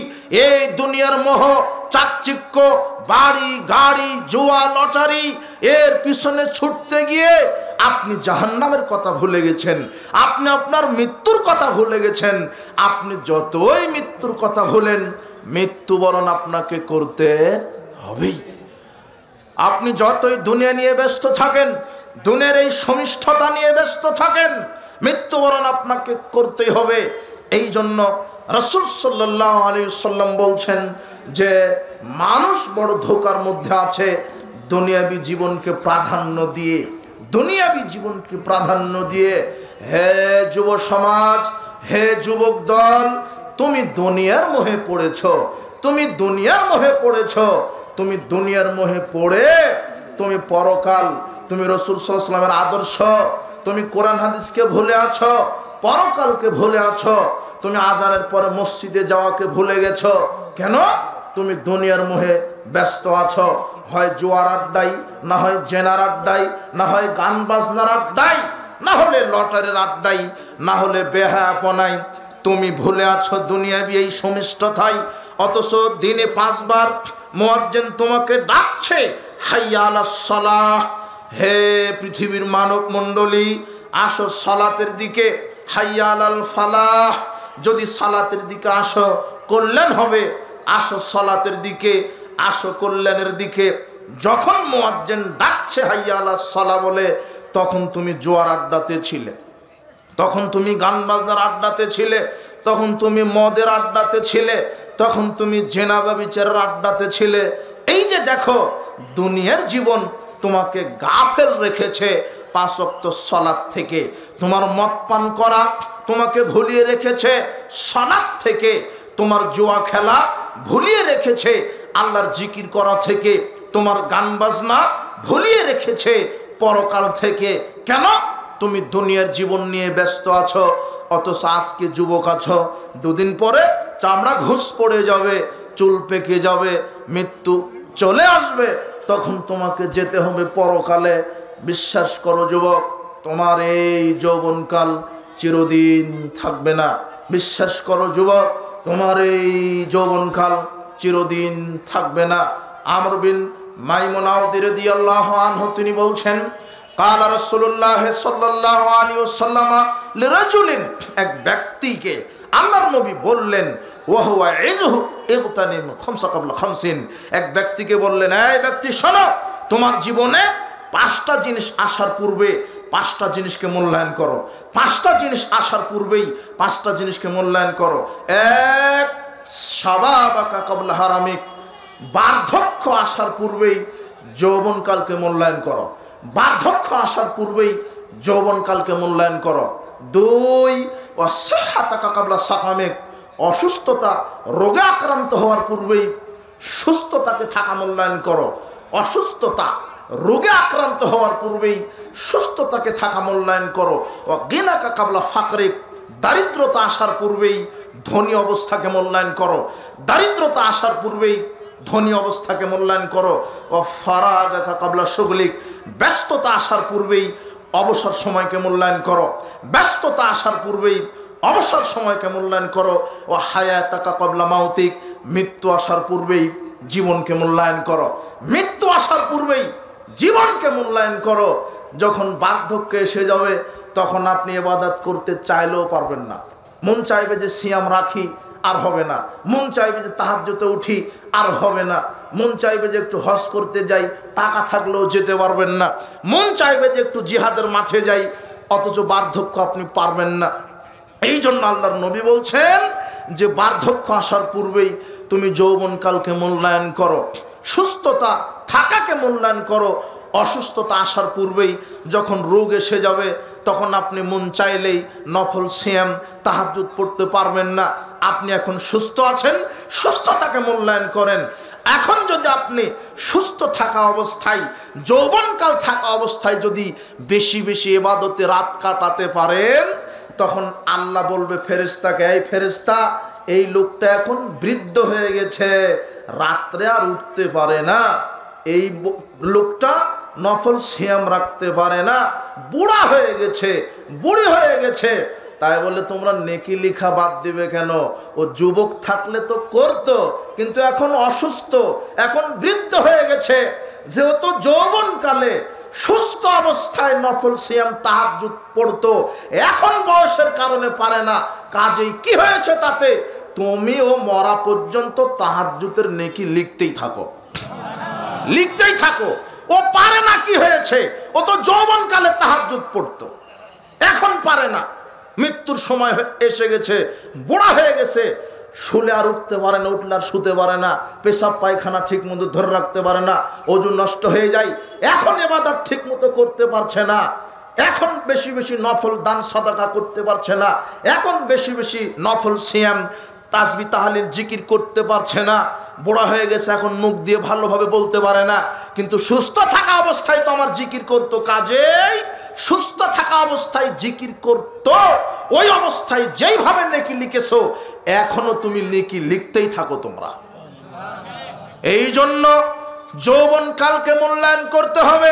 এই দুনিয়ার মোহ, চাকচিক্য, বাড়ি গাড়ি, জুয়া, লটারি, এর পিছনে ছুটতে গিয়ে আপনি জাহান্নামের কথা ভুলে গেছেন, আপনি আপনার মৃত্যুর কথা ভুলে গেছেন। আপনি যতই মৃত্যুর কথা ভুলেন, মৃত্যুবরণ আপনাকে করতে হবেই। আপনি যতই দুনিয়া নিয়ে ব্যস্ত থাকেন, দুনিয়ার এই সমিষ্ঠতা নিয়ে ব্যস্ত থাকেন, মৃত্যুবরণ আপনাকে করতেই হবে। এই জন্য রাসূল সাল্লাল্লাহু আলাইহি ওয়াসাল্লাম বলছেন যে মানুষ বড় ধোঁকার মধ্যে আছে দুনিয়াবী জীবনকে প্রাধান্য দিয়ে। হে যুব সমাজ, হে যুবক দল, তুমি দুনিয়ার মোহে পড়েছ, তুমি দুনিয়ার মোহে পড়ে তুমি পরকাল, তুমি রাসূল সাল্লাল্লাহু আলাইহি ওয়াসাল্লামের আদর্শ, তুমি কোরআন হাদিসকে ভুলে আছো, পরকালকে ভুলে আছো, তুমি আজানের পরে মসজিদে যাওয়াকে ভুলে গেছো। কেন? তুমি দুনিয়ার মোহে ব্যস্ত আছো। হয় জুয়ার আড্ডাই, না হয় জেনার আড্ডাই, না হয় গান বাজনার আড্ডাই, না হলে লটারির আড্ডাই, না হলে বেহায়াপনাই। তুমি ভুলে আছো দুনিয়াবি এই সমিষ্টতাই। অথচ দিনে 5 বার মুয়াজ্জিন তোমাকে ডাকছে, হাইয়া আলাস সালাহ, হে পৃথিবীর মানব মণ্ডলী, আসো সালাতের দিকে, হাইয়া আলাল ফালাহ, যদি সালাতের দিকে আসো কল্যাণ হবে, আসো সালাতের দিকে, আসো কল্যাণের দিকে। যখন মুয়াজ্জিন ডাকছে হাইয়া আলাস সালাহ বলে, তখন তুমি জুয়ার আড্ডাতে ছিলে, তখন তুমি গান বাজনার আড্ডাতে ছিলে, তখন তুমি মদের আড্ডাতে ছিলে, তখন তুমি জেনা ব্যভিচারের আড্ডাতে ছিলে। এই যে দেখো দুনিয়ার জীবন তোমাকে গাফেল রেখেছে 5 ওয়াক্ত সালাত থেকে। তোমার মদ পান করা তোমাকে ভুলিয়ে রেখেছে সালাত থেকে, তোমার জুয়া খেলা ভুলিয়ে রেখেছে আল্লাহর জিকির করা থেকে, তোমার গান বাজনা ভুলিয়ে রেখেছে পরকাল থেকে। কেন? তুমি দুনিয়ার জীবন নিয়ে ব্যস্ত আছো। অথচ আজকে যুবক আছো, 2 দিন পরে চামড়া ঘুষ পড়ে যাবে, চুল পেকে যাবে, মৃত্যু চলে আসবে, তখন তোমাকে যেতে হবে পরকালে। বিশ্বাস করো যুবক, তোমার এই যৌবনকাল চিরদিন থাকবে না। বিশ্বাস করো যুবক, তোমার এই যৌবনকাল চিরদিন থাকবে না। আমর বিন মাইমুন আউদি রাদিয়াল্লাহু আনহু তিনি বলছেন, কালা রাসূলুল্লাহ সাল্লাল্লাহু আলাইহি ওয়াসাল্লাম লিরাজুলিন, এক ব্যক্তিকে আল্লাহর নবী বললেন, ওয়া হুয়া ইযহু ইগতানিম খামসা ক্বাবলা খামসিন, এক ব্যক্তিকে বললেন, এই ব্যক্তি শোনো, তোমার জীবনে 5টা জিনিস আসার পূর্বে 5টা জিনিসকে মূল্যায়ন করো। 5টা জিনিস আসার পূর্বেই 5টা জিনিসকে মূল্যায়ন করো। 1, শাবাবাকা ক্বাবলা হারামিক, বার্ধক্য আসার পূর্বেই যৌবনকালকে মূল্যায়ন করো। বার্ধক্য আসার পূর্বেই যৌবনকালকে মূল্যায়ন করো। 2, ওয়াসিহহাতাকা ক্বাবলা সাকামিক, অসুস্থতা রোগে আক্রান্ত হওয়ার পূর্বেই সুস্থতাকে থাকা মূল্যায়ন করো। অসুস্থতা রোগে আক্রান্ত হওয়ার পূর্বেই সুস্থতাকে থাকা মূল্যায়ন করো। ও গিনাকা ক্বাবলা ফাকরিক, দারিদ্রতা আসার পূর্বেই ধনী অবস্থাকে মূল্যায়ন করো। দারিদ্রতা আসার পূর্বেই ধনী অবস্থাকে মূল্যায়ন করো। ও ফারাগাকা ক্বাবলা শুগলিক, ব্যস্ততা আসার পূর্বেই অবসর সময়কে মূল্যায়ন করো। ব্যস্ততা আসার পূর্বেই অবসর সময়কে মূল্যায়ন করো। ও হায়াতাকা ক্বাবলা মাউতিক, মৃত্যু আসার পূর্বেই জীবনকে মূল্যায়ন করো। মৃত্যু আসার পূর্বেই জীবনকে মূল্যায়ন করো। যখন বার্ধক্য এসে যাবে তখন আপনি ইবাদত করতে চাইলেও পারবেন না। মন চাইবে যে সিয়াম রাখি, আর হবে না। মন চাইবে যে তাহাজ্জুদে উঠি, আর হবে না। মন চাইবে যে একটু হজ করতে যাই, টাকা থাকলেও যেতে পারবেন না। মন চাইবে যে একটু জিহাদের মাঠে যাই, অথচ বার্ধক্য আপনি পারবেন না। এই জন্য আল্লাহর নবী বলছেন যে বার্ধক্য আসার পূর্বেই তুমি যৌবনকালকে মূল্যায়ন করো, সুস্থতা থাকাকে মূল্যায়ন করো। অসুস্থতা আসার পূর্বেই যখন রোগ এসে যাবে তখন আপনি মন চাইলেই নফল সিয়াম তাহাজ্জুদ পড়তে পারবেন না। আপনি এখন সুস্থ আছেন, সুস্থতাকে মূল্যায়ন করেন। এখন যদি আপনি সুস্থ থাকা অবস্থায়, যৌবনকাল থাকা অবস্থায় যদি বেশি বেশি ইবাদতে রাত কাটাতে পারেন, তখন আল্লাহ বলবে ফেরেশতাকে, এই ফেরেশতা, এই লোকটা এখন বৃদ্ধ হয়ে গেছে, রাত্রে আর উঠতে পারে না, এই লোকটা নফল সিয়াম রাখতে পারে না, বুড়া হয়ে গেছে, বুড়ি হয়ে গেছে। তাই বলে তোমরা নেকি লিখা বাদ দিবে কেন? ও যুবক থাকলে তো করতো, কিন্তু এখন অসুস্থ, এখন বৃদ্ধ হয়ে গেছে। যেহেতু যৌবনকালে সুস্থ অবস্থায় নফল সিয়াম তাহাজ্জুদ পড়তো, এখন বয়সের কারণে পারে না, কাজেই কি হয়েছে তাতে? তুমিও মরা পর্যন্ত তাহাজ্জুদের নেকি লিখতেই থাকো, লিখতেই থাকো। ও পারে না, কি হয়েছে? ও তো যৌবনকালে তাহাজ্জুদ পড়তো, এখন পারে না, মৃত্যুর সময় এসে গেছে, বুড়া হয়ে গেছে, শুলে আর উঠতে পারে না, উঠলে আর শুতে পারে না, পেশাব পায়খানা ঠিক মতো ধরে রাখতে পারে না, ওজন নষ্ট হয়ে যায়, এখন ইবাদত ঠিক মতো করতে পারছে না, এখন বেশি বেশি নফল দান সাদাকা করতে পারছে না, এখন বেশি বেশি নফল সিয়াম তাসবিহ তাহলিল জিকির করতে পারছে না, বুড়া হয়ে গেছে, এখন মুখ দিয়ে ভালোভাবে বলতে পারে না, কিন্তু সুস্থ থাকা অবস্থায় তো আমার জিকির করতো। কাজেই সুস্থ থাকা অবস্থায় জিকির করতো, ওই অবস্থায় যেইভাবে নেকি লিখেছো এখনো তুমি নেকি লিখতেই থাকো তোমরা। এই জন্য যৌবনকালকে মূল্যায়ন করতে হবে,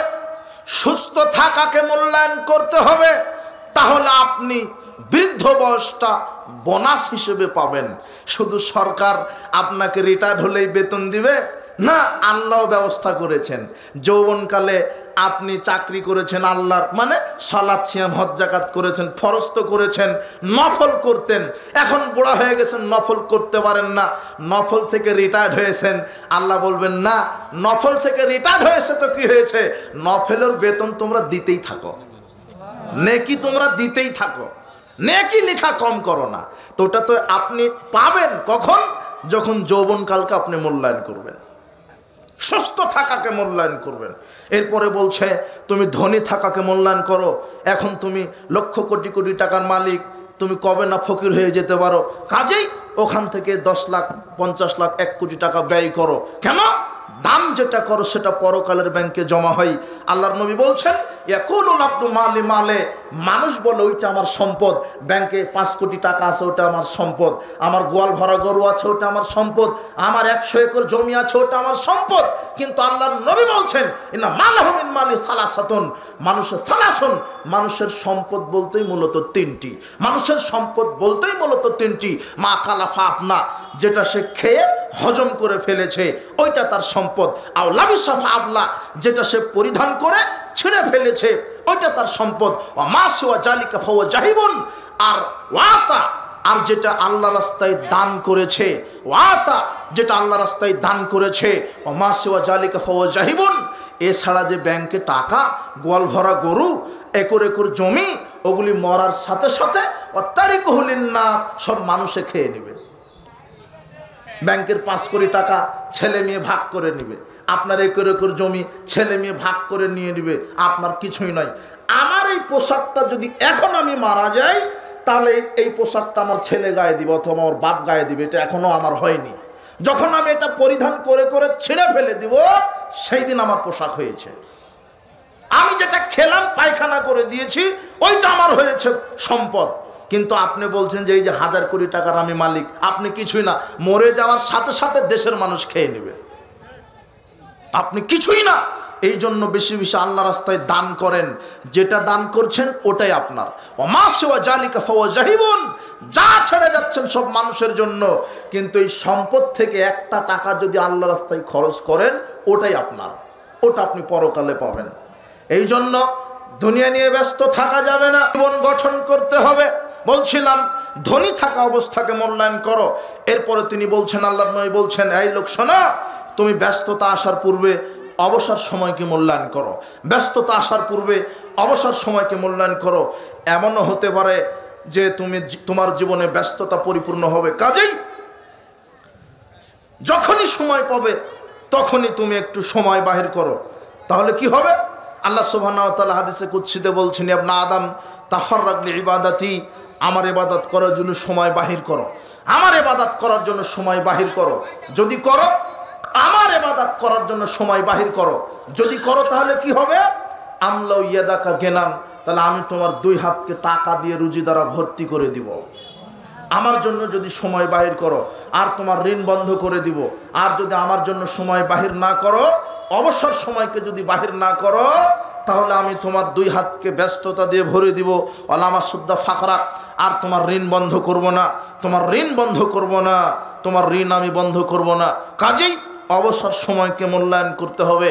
সুস্থ থাকাকে মূল্যায়ন করতে হবে, তাহলে আপনি বৃদ্ধ বয়সটা বোনাস হিসেবে পাবেন। শুধু সরকার আপনাকে রিটায়ার্ড হলেই বেতন দিবে না, আল্লাহ ব্যবস্থা করেছেন। যৌবনকালে আপনি চাকরি করেছেন আল্লাহর, মানে সালাত সিয়াম হজ যাকাত করেছেন, ফরজ তো করেছেন, নফল করতেন, এখন বুড়া হয়ে গেছেন, নফল করতে পারেন না, নফল থেকে রিটায়ার্ড হয়েছেন। আল্লাহ বলবেন না, নফল থেকে রিটায়ার্ড হয়েছে তো কি হয়েছে, নফলের বেতন তোমরা দিতেই থাকো, নেকি তোমরা দিতেই থাকো, নেকি লেখা কম করো না। তো ওটা তো আপনি পাবেন কখন, যখন যৌবনকালকে আপনি মূল্যায়ন করবেন, সুস্থ থাকাকে মূল্যায়ন করবেন। এরপরে বলছে তুমি ধনী থাকাকে মূল্যায়ন করো। এখন তুমি লক্ষ কোটি কোটি টাকার মালিক, তুমি কবে না ফকির হয়ে যেতে পারো। কাজেই ওখান থেকে 10 লাখ 50 লাখ 1 কোটি টাকা ব্যয় করো। কেন? দান যেটা করো সেটা পরকালের ব্যাংকে জমা হয়। আল্লাহর নবী বলছেন ইয়াকুলুল আব্দু মালি মালে, মানুষ বলে ওইটা আমার সম্পদ, ব্যাংকে 5 কোটি টাকা আছে ওটা আমার সম্পদ, আমার গোয়াল ভরা গরু আছে ওটা আমার সম্পদ, আমার 100 একর জমি আছে ওটা আমার সম্পদ। কিন্তু আল্লাহর নবী বলছেন ইন্না মালাহু মিন মালি সালাসাতুন, মানুষের সালাসুন, মানুষের সম্পদ বলতেই মূলত 3টি, মানুষের সম্পদ বলতেই মূলত 3টি। মা খালাফা আপনা, যেটা সে খেয়ে হজম করে ফেলেছে ওইটা তার সম্পদ। আও লাবিসাফা আবলা, যেটা সে পরিধান করে ছিঁড়ে ফেলেছে ওইটা তার সম্পদ। ও মাসুয়া জালিকা ফাওয়া জাহিবুন, আর ওয়াতা, আর যেটা আল্লাহ রাস্তায় দান করেছে, ওয়াতা যেটা আল্লাহ রাস্তায় দান করেছে, ও মাসুয়া জালিকা ফাওয়া জাহিবুন। এছাড়া যে ব্যাংকে টাকা, গোয়াল ভরা গরু, একর একর জমি, ওগুলি মরার সাথে সাথে অত্যারিকুহুলিন নাস, সব মানুষে খেয়ে নেবে। ব্যাংকের 5 কোটি টাকা ছেলে মেয়ে ভাগ করে নেবে, আপনার একর একর জমি ছেলে মেয়ে ভাগ করে নিয়ে নেবে, আপনার কিছুই নয়। আমার এই পোশাকটা যদি এখন আমি মারা যাই, তাহলে এই পোশাকটা আমার ছেলে গায়ে দিবে অথবা আমার বাপ গায়ে দিবে, এটা এখনো আমার হয়নি। যখন আমি এটা পরিধান করে করে ছিঁড়ে ফেলে দিব, সেই দিন আমার পোশাক হয়েছে। আমি যেটা খেলাম পায়খানা করে দিয়েছি ওইটা আমার হয়েছে সম্পদ। কিন্তু আপনি বলছেন যে এই যে 1000 কোটি টাকার আমি মালিক, আপনি কিছুই না, মরে যাওয়ার সাথে সাথে দেশের মানুষ খেয়ে নেবে, আপনি কিছুই না। এই জন্য বেশি বেশি আল্লাহ রাস্তায় দান করেন, যেটা দান করছেন ওটাই আপনার। ওমাসওয়া জালিকা ফাওয়া জাহিবুন, যা ছেড়ে যাচ্ছেন সব মানুষের জন্য, কিন্তু এই সম্পদ থেকে একটা টাকা যদি আল্লাহ রাস্তায় খরচ করেন ওটাই আপনার, ওটা আপনি পরকালে পাবেন। এই জন্য দুনিয়া নিয়ে ব্যস্ত থাকা যাবে না, জীবন গঠন করতে হবে। বলছিলাম ধনী থাকা অবস্থাকে মূল্যায়ন করো। এরপরে তিনি বলছেন, আল্লাহর নবী বলছেন, এই লোক শোনো, তুমি ব্যস্ততা আসার পূর্বে অবসর সময়কে মূল্যায়ন করো, ব্যস্ততা আসার পূর্বে অবসর সময়কে মূল্যায়ন করো। এমনও হতে পারে যে তোমার জীবনে ব্যস্ততা পরিপূর্ণ হবে, কাজেই যখনই সময় পাবে তখনই তুমি একটু সময় বাহির করো। তাহলে কি হবে? আল্লাহ সুবহানাহু ওয়া তাআলা হাদিসে কুদসিতে বলছেন, ইবনে আদম তাফাররাগ লিইবাদাতি, আমার ইবাদত করার জন্য সময় বাহির করো, আমার ইবাদত করার জন্য সময় বাহির করো। যদি করো, আমার ইবাদত করার জন্য সময় বাহির করো, যদি করো তাহলে কি হবে? আমলাউ ইয়াদাকা গেনান, তাহলে আমি তোমার 2 হাতকে টাকা দিয়ে রুজি দ্বারা ভর্তি করে দিব। আমার জন্য যদি সময় বাহির করো, আর তোমার ঋণ বন্ধ করে দিব। আর যদি আমার জন্য সময় বাহির না করো, অবসর সময়কে যদি বাহির না করো, তাহলে আমি তোমার 2 হাতকে ব্যস্ততা দিয়ে ভরে দিব। আলামা সুদ্দা ফাকরা, আর তোমার ঋণ বন্ধ করব না, তোমার ঋণ বন্ধ করব না, তোমার ঋণ আমি বন্ধ করব না। কাজেই অবসর সময়কে মূল্যায়ন করতে হবে।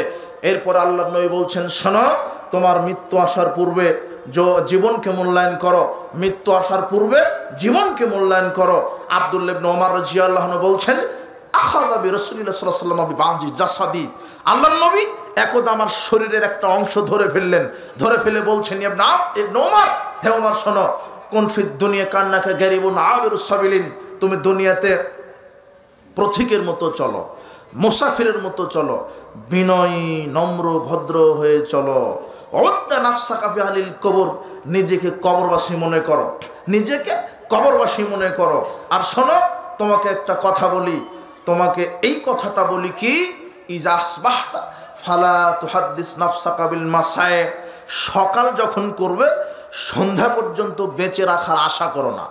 এরপর আল্লাহর নবী বলছেন, শোনো, তোমার মৃত্যু আসার পূর্বে জীবনকে মূল্যায়ন করো, মৃত্যু আসার পূর্বে জীবনকে মূল্যায়ন করো। আব্দুল্লাহ ইবনে ওমর রাদিয়াল্লাহু আনহু বলছেন, আখাযা বিরাসূলিল্লাহ সাল্লাল্লাহু আলাইহি ওয়াসাল্লাম বিবাজি জাসাদি, আল্লাহর নবী একদা আমার শরীরের একটা অংশ ধরে ফেললেন, ধরে ফেলে বলছেন, ইবনে ওমর, হে ওমর শোনো, কোন ফিদ দুনিয়া কান্নাকা গারিবুন আবিরুস সাবিলিন, তুমি দুনিয়াতে পথিকের মতো চলো, মুসাফিরের মতো চলো, বিনয়ী নম্র ভদ্র হয়ে চলো। অদ্দা নাফসাকা ফি আহলিল কবর, নিজেকে কবরবাসী মনে করো, নিজেকে কবরবাসী মনে করো। আর শোনো, তোমাকে একটা কথা বলি, তোমাকে এই কথাটা বলি কি, ইজা আসবাহতা ফালা তুহাদ্দিস নাফসাকা বিল মাসায়ে, সকাল যখন করবে সন্ধ্যা পর্যন্ত বেঁচে রাখার আশা করো না,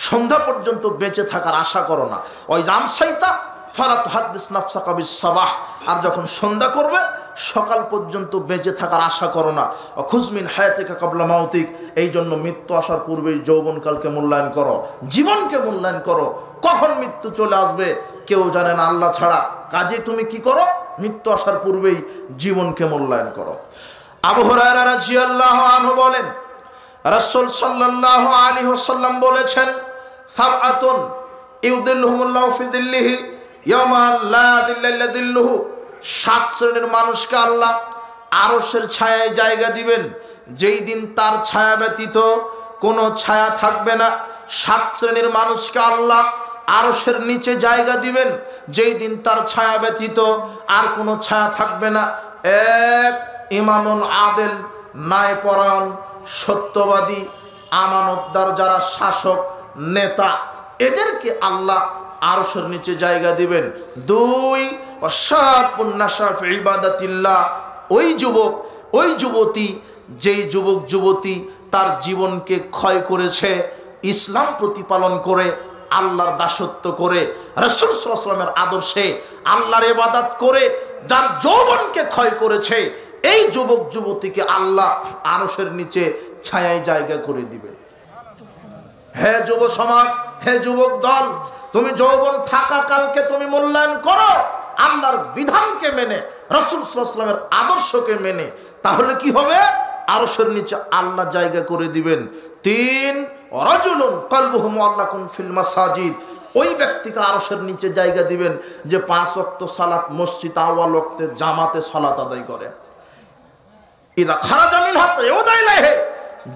সন্ধ্যা পর্যন্ত বেঁচে থাকার আশা করো না। ওই জামসাইতা ফালা তুহাদ্দিস নাফসাকা বিস সাবাহ, আর যখন সন্ধ্যা করবে সকাল পর্যন্ত বেঁচে থাকার আশা করো না। খুজমিন হায়াতিকা কাবলা মাউতিক, এই জন্য মৃত্যু আসার পূর্বেই যৌবনকালকে মূল্যায়ন করো, জীবনকে মূল্যায়ন করো। কখন মৃত্যু চলে আসবে কেউ জানে না আল্লাহ ছাড়া, কাজে তুমি কি করো, মৃত্যু আসার পূর্বেই জীবনকে মূল্যায়ন করো। আবু হুরায়রা রাদিয়াল্লাহু আনহু বলেন, রাসূল সাল্লাল্লাহু আলাইহি ওয়াসাল্লাম বলেছেন, সাবআতুন ইউদিল্লুহুমুল্লাহু ফি দিল্লিহি ইয়াওমা লা দিল্লা ইল্লা দিল্লুহু, 7 শ্রেণীর মানুষকে আল্লাহ আরশের ছায়ায় জায়গা দিবেন, যেই দিন তার ছায়া ব্যতীত কোনো ছায়া থাকবে না। 7 শ্রেণীর মানুষকে আল্লাহ আরশের নিচে জায়গা দিবেন, যেই দিন তার ছায়া ব্যতীত আর কোনো ছায়া থাকবে না। এক, ইমামুন আদেল, ন্যায়পরায়ণ, সত্যবাদী, আমানতদার যারা শাসক নেতা, এদেরকে আল্লাহ আরশের নিচে জায়গা দিবেন। 2, ওয়াশাবুন নাশা ফি ইবাদাতিল্লাহ, ওই যুবক ওই যুবতী, যেই যুবক যুবতী তার জীবনকে ক্ষয় করেছে ইসলাম প্রতিপালন করে, আল্লাহর দাসত্ব করে, রাসূল সাল্লাল্লাহু আলাইহি ওয়াসাল্লামের আদর্শে আল্লাহর ইবাদত করে যার যৌবনকে ক্ষয় করেছে, এই যুবক যুবতীকে আল্লাহ আরশের নিচে ছায়ায় জায়গা করে দিবে। হে যুব সমাজ, হে যুবক দল, তুমি যৌবন থাকা কালকে তুমি মূল্যায়ন করো আল্লাহর বিধানকে মেনে, রাসূল সাল্লাল্লাহু আলাইহি ওয়াসাল্লামের আদর্শকে মেনে, তাহলে কি হবে, আরশের নিচে আল্লাহ জায়গা করে দিবেন। 3, রাজুলুন কলবুহু মুআল্লাকুন ফিল মাসাজিদ, ওই ব্যক্তিকে আরশের নিচে জায়গা দিবেন যে 5 ওয়াক্ত সালাত মসজিদ আওয়াল ওয়াক্তে জামাতে সালাত আদায় করে। ইদা খারাজা মিনহা তায়ুদাইলাহে,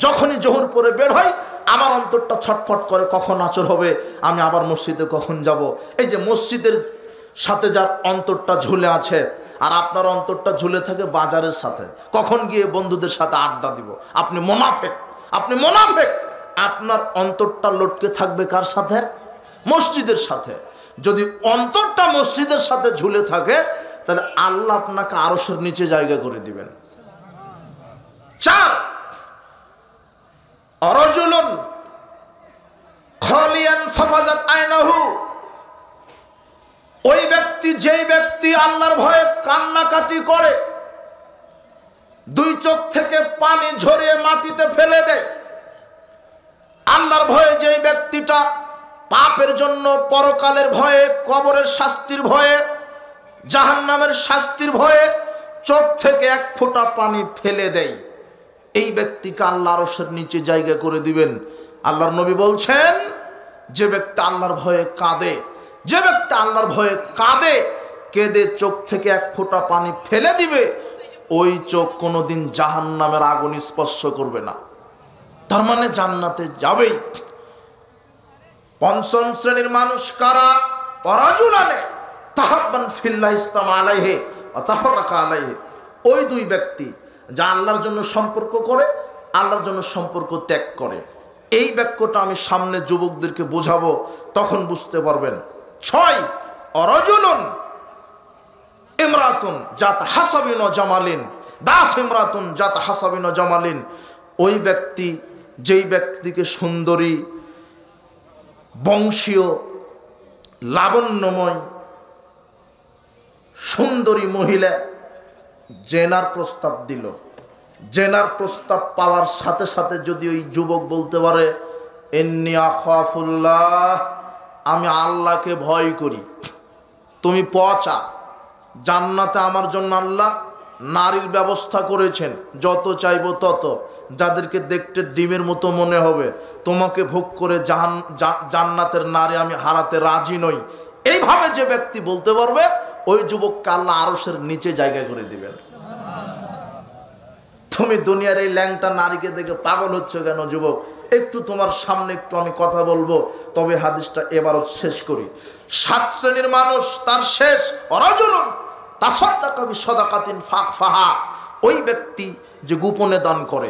যখনই জোহর পরে বের হয় আমার অন্তরটা ছটফট করে, কখন আসর হবে, আমি আবার মসজিদে কখন যাব। এই যে মসজিদের সাথে যার অন্তরটা ঝুলে আছে, আর আপনার অন্তরটা ঝুলে থাকে বাজারের সাথে, কখন গিয়ে বন্ধুদের সাথে আড্ডা দিব, আপনি মুনাফিক, আপনি মুনাফিক। আপনার অন্তরটা লটকে থাকবে কার সাথে, মসজিদের সাথে। যদি অন্তরটা মসজিদের সাথে ঝুলে থাকে তাহলে আল্লাহ আপনাকে আরশের নিচে জায়গা করে দিবেন। 4, রাজুলুন খালিয়ান ফাফাজাত আইনাহু, ওই ব্যক্তি, যেই ব্যক্তি আল্লাহর ভয়ে কান্নাকাটি করে, 2 চোখ থেকে পানি ঝরিয়ে মাটিতে ফেলে দেয়। আল্লাহর ভয়ে যেই ব্যক্তিটা পাপের জন্য, পরকালের ভয়ে, কবরের শাস্তির ভয়ে, জাহান্নামের শাস্তির ভয়ে চোখ থেকে 1 ফোঁটা পানি ফেলে দেয়, এই ব্যক্তিকে আল্লাহ আরশের নিচে জায়গা করে দিবেন। আল্লাহর নবী বলছেন, যে ব্যক্তি আল্লাহর ভয়ে কাঁদে, যে ব্যক্তি আল্লাহর ভয়ে কাঁদে, কেঁদে চোখ থেকে 1 ফোঁটা পানি ফেলে দিবে, ওই চোখ কোনোদিন জাহান্নামের আগুন স্পর্শ করবে না, তার মানে জান্নাতে যাবেই। 5ম শ্রেণীর মানুষ কারা, রাজুলানে তাহাব্বান ফিল্লাহ ইসতামা আলাইহি ওয়া তাফাররাকা আলাইহি, ওই 2 ব্যক্তি যা আল্লাহর জন্য সম্পর্ক করে, আল্লাহর জন্য সম্পর্ক ত্যাগ করে। এই বাক্যটা আমি সামনে যুবকদেরকে বোঝাবো, তখন বুঝতে পারবেন। 6, রাজুলুন ইমরাতুন জাত হাসাবিন ওয়া জামালিন, দাত ইমরাতুন জাত হাসাবিন ওয়া জামালিন, ওই ব্যক্তি, যেই ব্যক্তিকে সুন্দরী, বংশীয়, লাবণ্যময়, সুন্দরী মহিলা জেনার প্রস্তাব দিল, জেনার প্রস্তাব পাওয়ার সাথে সাথে যদি ওই যুবক বলতে পারে, ইন্নী আখাফুল্লাহ, আমি আল্লাহকে ভয় করি, তুমি পচা, জান্নাতে আমার জন্য আল্লাহ নারীর ব্যবস্থা করেছেন, যত চাইবো তত, যাদেরকে দেখতে ডিমের মতো মনে হবে, তোমাকে ভোগ করে জান্নাতের নারী আমি হারাতে রাজি নই, এইভাবে যে ব্যক্তি বলতে পারবে, ওই যুবককে আল্লাহ আরশের নিচে জায়গা করে দিবেন। তুমি দুনিয়ার এই ল্যাংটা নারীকে দেখে পাগল হচ্ছ কেন যুবক? একটু তোমার সামনে একটু আমি কথা বলবো, তবে হাদিসটা এবারও শেষ করি। 7 শ্রেণীর মানুষ, তার শেষ, রাজুলুন তাসাদ্দাকা বিসাদাকাতিন ফাকফাহা, ওই ব্যক্তি যে গোপনে দান করে,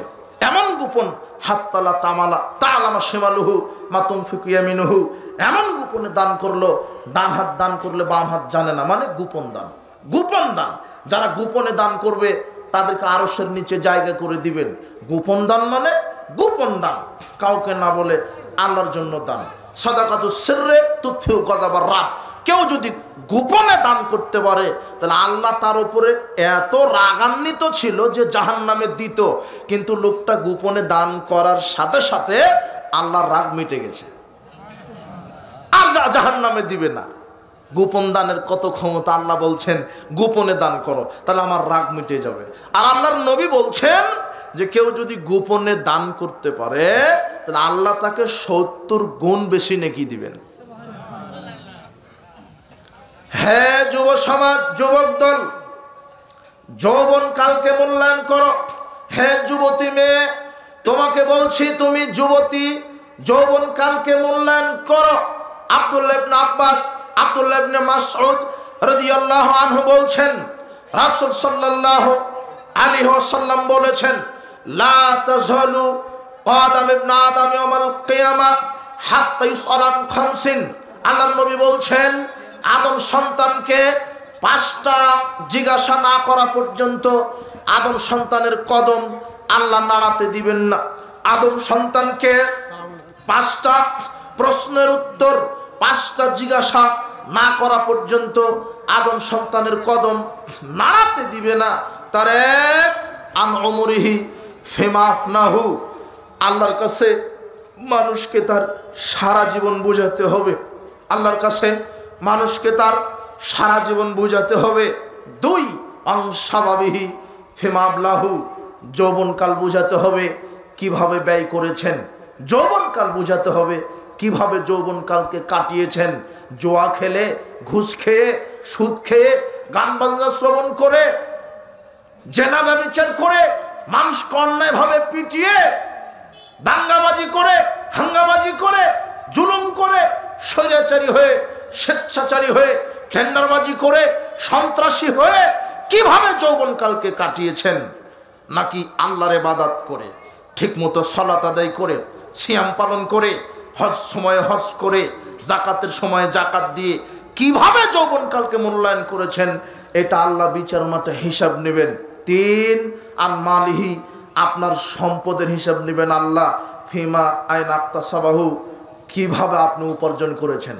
এমন গোপন, হাত্তালা তামালা তালামা শিমালুহু মা তুনফিকু ইয়ামিনুহু, এমন গোপনে দান করলো, ডান হাত দান করলে বাম হাত জানে না, মানে গোপন দান। গোপন দান, যারা গোপনে দান করবে তাদেরকে আরশের নিচে জায়গা করে দিবেন। গোপন দান মানে গোপন দান, কাউকে না বলে আল্লাহর জন্য দান। সাদাকাতুস সিররে তুতফিউ গাযাবার রাব। কেউ যদি গোপনে দান করতে পারে তাহলে আল্লাহ তার উপরে এত রাগান্বিত ছিল যে জাহান্নামে দিত, কিন্তু লোকটা গোপনে দান করার সাথে সাথে আল্লাহর রাগ মিটে গেছে, আর জাহান্নামে দিবে না। গোপন দানের কত ক্ষমতা! আল্লাহ বলছেন গোপনে দান করো, তাহলে আমার রাগ মিটে যাবে। আর আল্লাহর নবী বলছেন যে কেউ যদি গোপনে দান করতে পারে তাহলে আল্লাহ তাকে 70 গুণ বেশি নেকি দিবেন। হ্যাঁ যুব সমাজ, যুবক দল, যৌবন কালকে মূল্যায়ন করো। হ্যাঁ যুবতী মেয়ে, তোমাকে বলছি তুমি যুবতী, যৌবন কালকে মূল্যায়ন করো। আব্দুল্লাহ ইবনে আব্বাস, আব্দুল্লাহ ইবনে মাসউদ রাদিয়াল্লাহু আনহু বলছেন, রাসূল সাল্লাল্লাহু আলাইহি ওয়াসাল্লাম বলেছেন, লা তাযালু কাদাম ইবনে আদম ইয়াউমাল কিয়ামা হাত্তা ইউসালান খামসিন। আল্লাহর নবী বলছেন আদম সন্তানকে 5টা জিজ্ঞাসা না করা পর্যন্ত আদম সন্তানের কদম আল্লাহ নাড়াতে দিবেন না। আদম সন্তানকে 5টা প্রশ্নের উত্তর, 5টা জিজ্ঞাসা না করা পর্যন্ত আদম সন্তানের কদম নাড়াতে দিবে না। তার এক আন উমরিহি ফিমা আফনাহু। আল্লাহর কাছে মানুষকে তার সারা জীবন বুঝাতে হবে। আল্লাহর কাছে মানুষকে তার সারা জীবন বুঝাতে হবে। 2 অংশাবাবিহি ফিমাবলাহু। যৌবনকাল বুঝাতে হবে কিভাবে ব্যয় করেছেন, যৌবনকাল বুঝাতে হবে কিভাবে যৌবনকালকে কাটিয়েছেন। জোয়া খেলে, ঘুষ খেয়ে, সুদ খেয়ে, গান বাজনা শ্রবণ করে, জেনা ব্যভিচার করে, মানুষকে অন্যায়ভাবে পিটিয়ে, দাঙ্গাবাজি করে, হাঙ্গাবাজি করে, জুলুম করে, স্বৈরাচারী হয়ে, স্বেচ্ছাচারী হয়ে, টেন্ডারবাজি করে, সন্ত্রাসী হয়ে কিভাবে যৌবনকালকে কাটিয়েছেন। নাকি আল্লাহর ইবাদত করে, ঠিকমতো সালাত আদায় করে, সিয়াম পালন করে, হজ সময়ে হজ করে, জাকাতের সময়ে জাকাত দিয়ে কিভাবে যৌবনকালকে মূল্যায়ন করেছেন, এটা আল্লাহ বিচার মাঠে হিসাব নেবেন। 3 আন মালিহি। আপনার সম্পদের হিসাব নেবেন আল্লাহ। ফিমা আইন আকতাসাবাহু। কিভাবে আপনি উপার্জন করেছেন,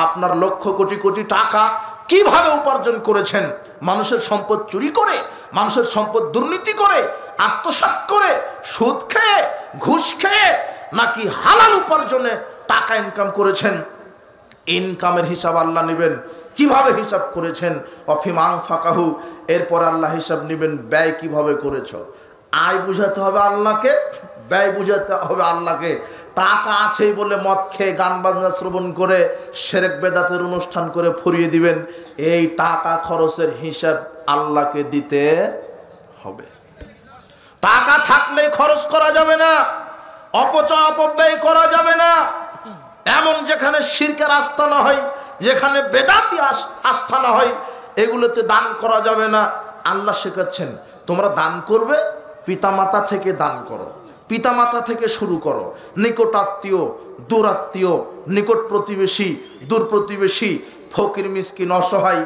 আপনার লক্ষ কোটি কোটি টাকা কিভাবে উপার্জন করেছেন। মানুষের সম্পদ চুরি করে, মানুষের সম্পদ দুর্নীতি করে, আত্মসাৎ করে, সুদ খেয়ে, ঘুষ খেয়ে, নাকি হালাল উপার্জনে টাকা ইনকাম করেছেন। ইনকামের হিসাব আল্লাহ নেবেন, কিভাবে হিসাব করেছেন। অফিমাং ফাকাহু। এরপর আল্লাহ হিসাব নেবেন ব্যয় কিভাবে করেছ। আয় বুঝাতে হবে আল্লাহকে, ব্যয় বুঝাতে হবে আল্লাহকে। টাকা আছেই বলে মদ খেয়ে, গান বাজনা শ্রবণ করে, শিরক বেদাতের অনুষ্ঠান করে ফুরিয়ে দিবেন, এই টাকা খরচের হিসাব আল্লাহকে দিতে হবে। টাকা থাকলেই খরচ করা যাবে না, অপচয় অপব্যয় করা যাবে না। এমন যেখানে শিরকের আস্থানা হয়, যেখানে বেদাতি আস্থানা হয়, এগুলোতে দান করা যাবে না। আল্লাহ শেখাচ্ছেন তোমরা দান করবে, পিতামাতা থেকে দান করো, পিতামাতা থেকে শুরু করো, নিকট আত্মীয়, দূর আত্মীয়, নিকট প্রতিবেশী, দূর প্রতিবেশী, ফকির মিসকিন অসহায়,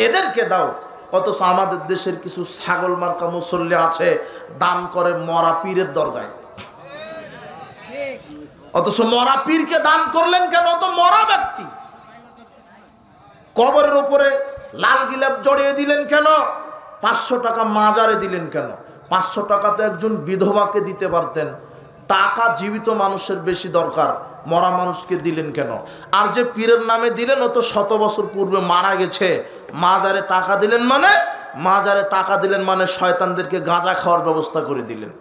এদেরকে দাও। অথচ আমাদের দেশের কিছু ছাগল মার্কা মুসল্লি আছে দান করে মরা পীরের দরগায়। অথচ মরা পীরকে দান করলেন কেন? তো মরা ব্যক্তি। কবরের উপরে লাল গিলাপ জড়িয়ে দিলেন কেন? 500 টাকা মাজারে দিলেন কেন? 500 টাকা তো একজন বিধবাকে দিতে পারতেন। টাকা জীবিত মানুষের বেশি দরকার, মরা মানুষকে দিলেন কেন? আর যে পীরের নামে দিলেন ও তো 100 বছর পূর্বে মারা গেছে। মাজারে টাকা দিলেন মানে, মাজারে টাকা দিলেন মানে শয়তানদেরকে গাঁজা খাওয়ার ব্যবস্থা করে দিলেন।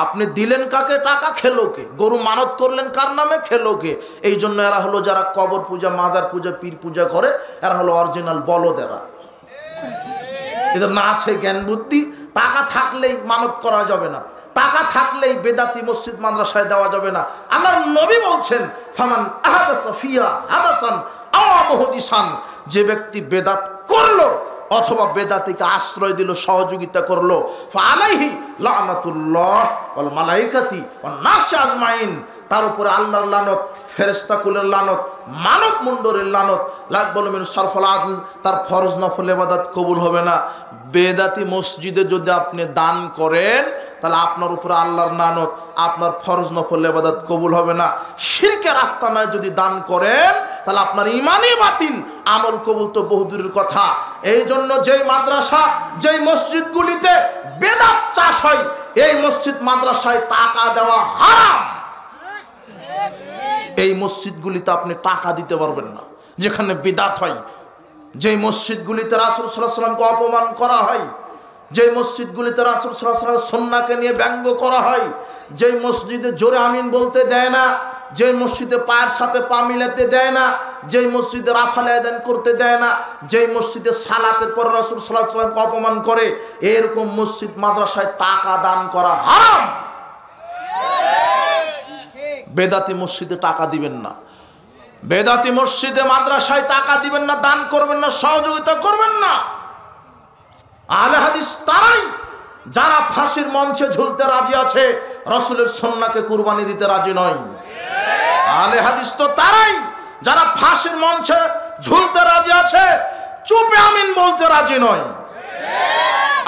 আপনি দিলেন কাকে? টাকা খেলো কে? গরু মানত করলেন কার নামে? খেলো কে? এই জন্য এরা হলো যারা কবর পূজা, মাজার পূজা, পীর পূজা করে, এরা হলো অরিজিনাল বলদেরা। এদের না আছে জ্ঞান বুদ্ধি। টাকা থাকলেই মানত করা যাবে না, টাকা থাকলেই বেদাতি মসজিদ মাদ্রাসায় দেওয়া যাবে না। আমার নবী বলছেন ফামান আহাদাসা ফিহা হাদাসান আও মুহদিসান। যে ব্যক্তি বেদাত করলো, অথবা বেদাতিকে আশ্রয় দিল, সহযোগিতা করলো, ফালাইহি লানাতুল্লাহ ওয়াল মালাইকাতি ওয়ান নাস আজমাইন, তার উপরে আল্লাহর লানত, ফেরেশতা কুলের লানত, মানব মুন্ডরের লানত, লাকবাল মিন সারফুল আদল, তার ফরজ নফল ইবাদত কবুল হবে না। বেদাতি মসজিদে যদি আপনি দান করেন তাহলে আপনার উপরে আল্লাহর লানত, আপনার ফরজ নফল ইবাদত কবুল হবে না। শিরকের আস্তানায় যদি দান করেন তাহলে আপনার ঈমানই বাতিল, আমল কবুল তো বহুদূরের কথা। এই জন্য যেই মাদ্রাসা, যেই মসজিদগুলিতে বেদাত চাষ হয়, এই মসজিদ মাদ্রাসায় টাকা দেওয়া হারাম। এই মসজিদগুলিতে আপনি টাকা দিতে পারবেন না যেখানে বিদাত হয়। যেই মসজিদগুলিতে রাসূল সাল্লাল্লাহু আলাইহি ওয়াসাল্লামকে অপমান করা হয়, যেই মসজিদগুলিতে রাসূল সাল্লাল্লাহু আলাইহি ওয়াসাল্লামের সুন্নাহকে নিয়ে ব্যঙ্গ করা হয়, যেই মসজিদে জোরে আমিন বলতে দেয় না, যেই মসজিদে পায়ের সাথে পা মিলাতে দেয় না, যেই মসজিদে রাফালে আদান করতে দেয় না, যেই মসজিদে সালাতের পর রাসূল সাল্লাল্লাহু আলাইহি ওয়াসাল্লামকে অপমান করে, এরকম মসজিদ মাদ্রাসায় টাকা দান করা হারাম। বেদাতি মসজিদে টাকা দিবেন না, বেদাতি মসজিদে মাদ্রাসায় টাকা দিবেন না, দান করবেন না, সহযোগিতা করবেন না। আহলে হাদিস তারাই যারা ফাঁসির মঞ্চে ঝুলতে রাজি আছে, রাসূলের সুন্নাহকে কুরবানি দিতে রাজি নয়। আহলে হাদিস তো তারাই যারা ফাঁসির মঞ্চে ঝুলতে রাজি আছে, চুপে আমিন বলতে রাজি নয়।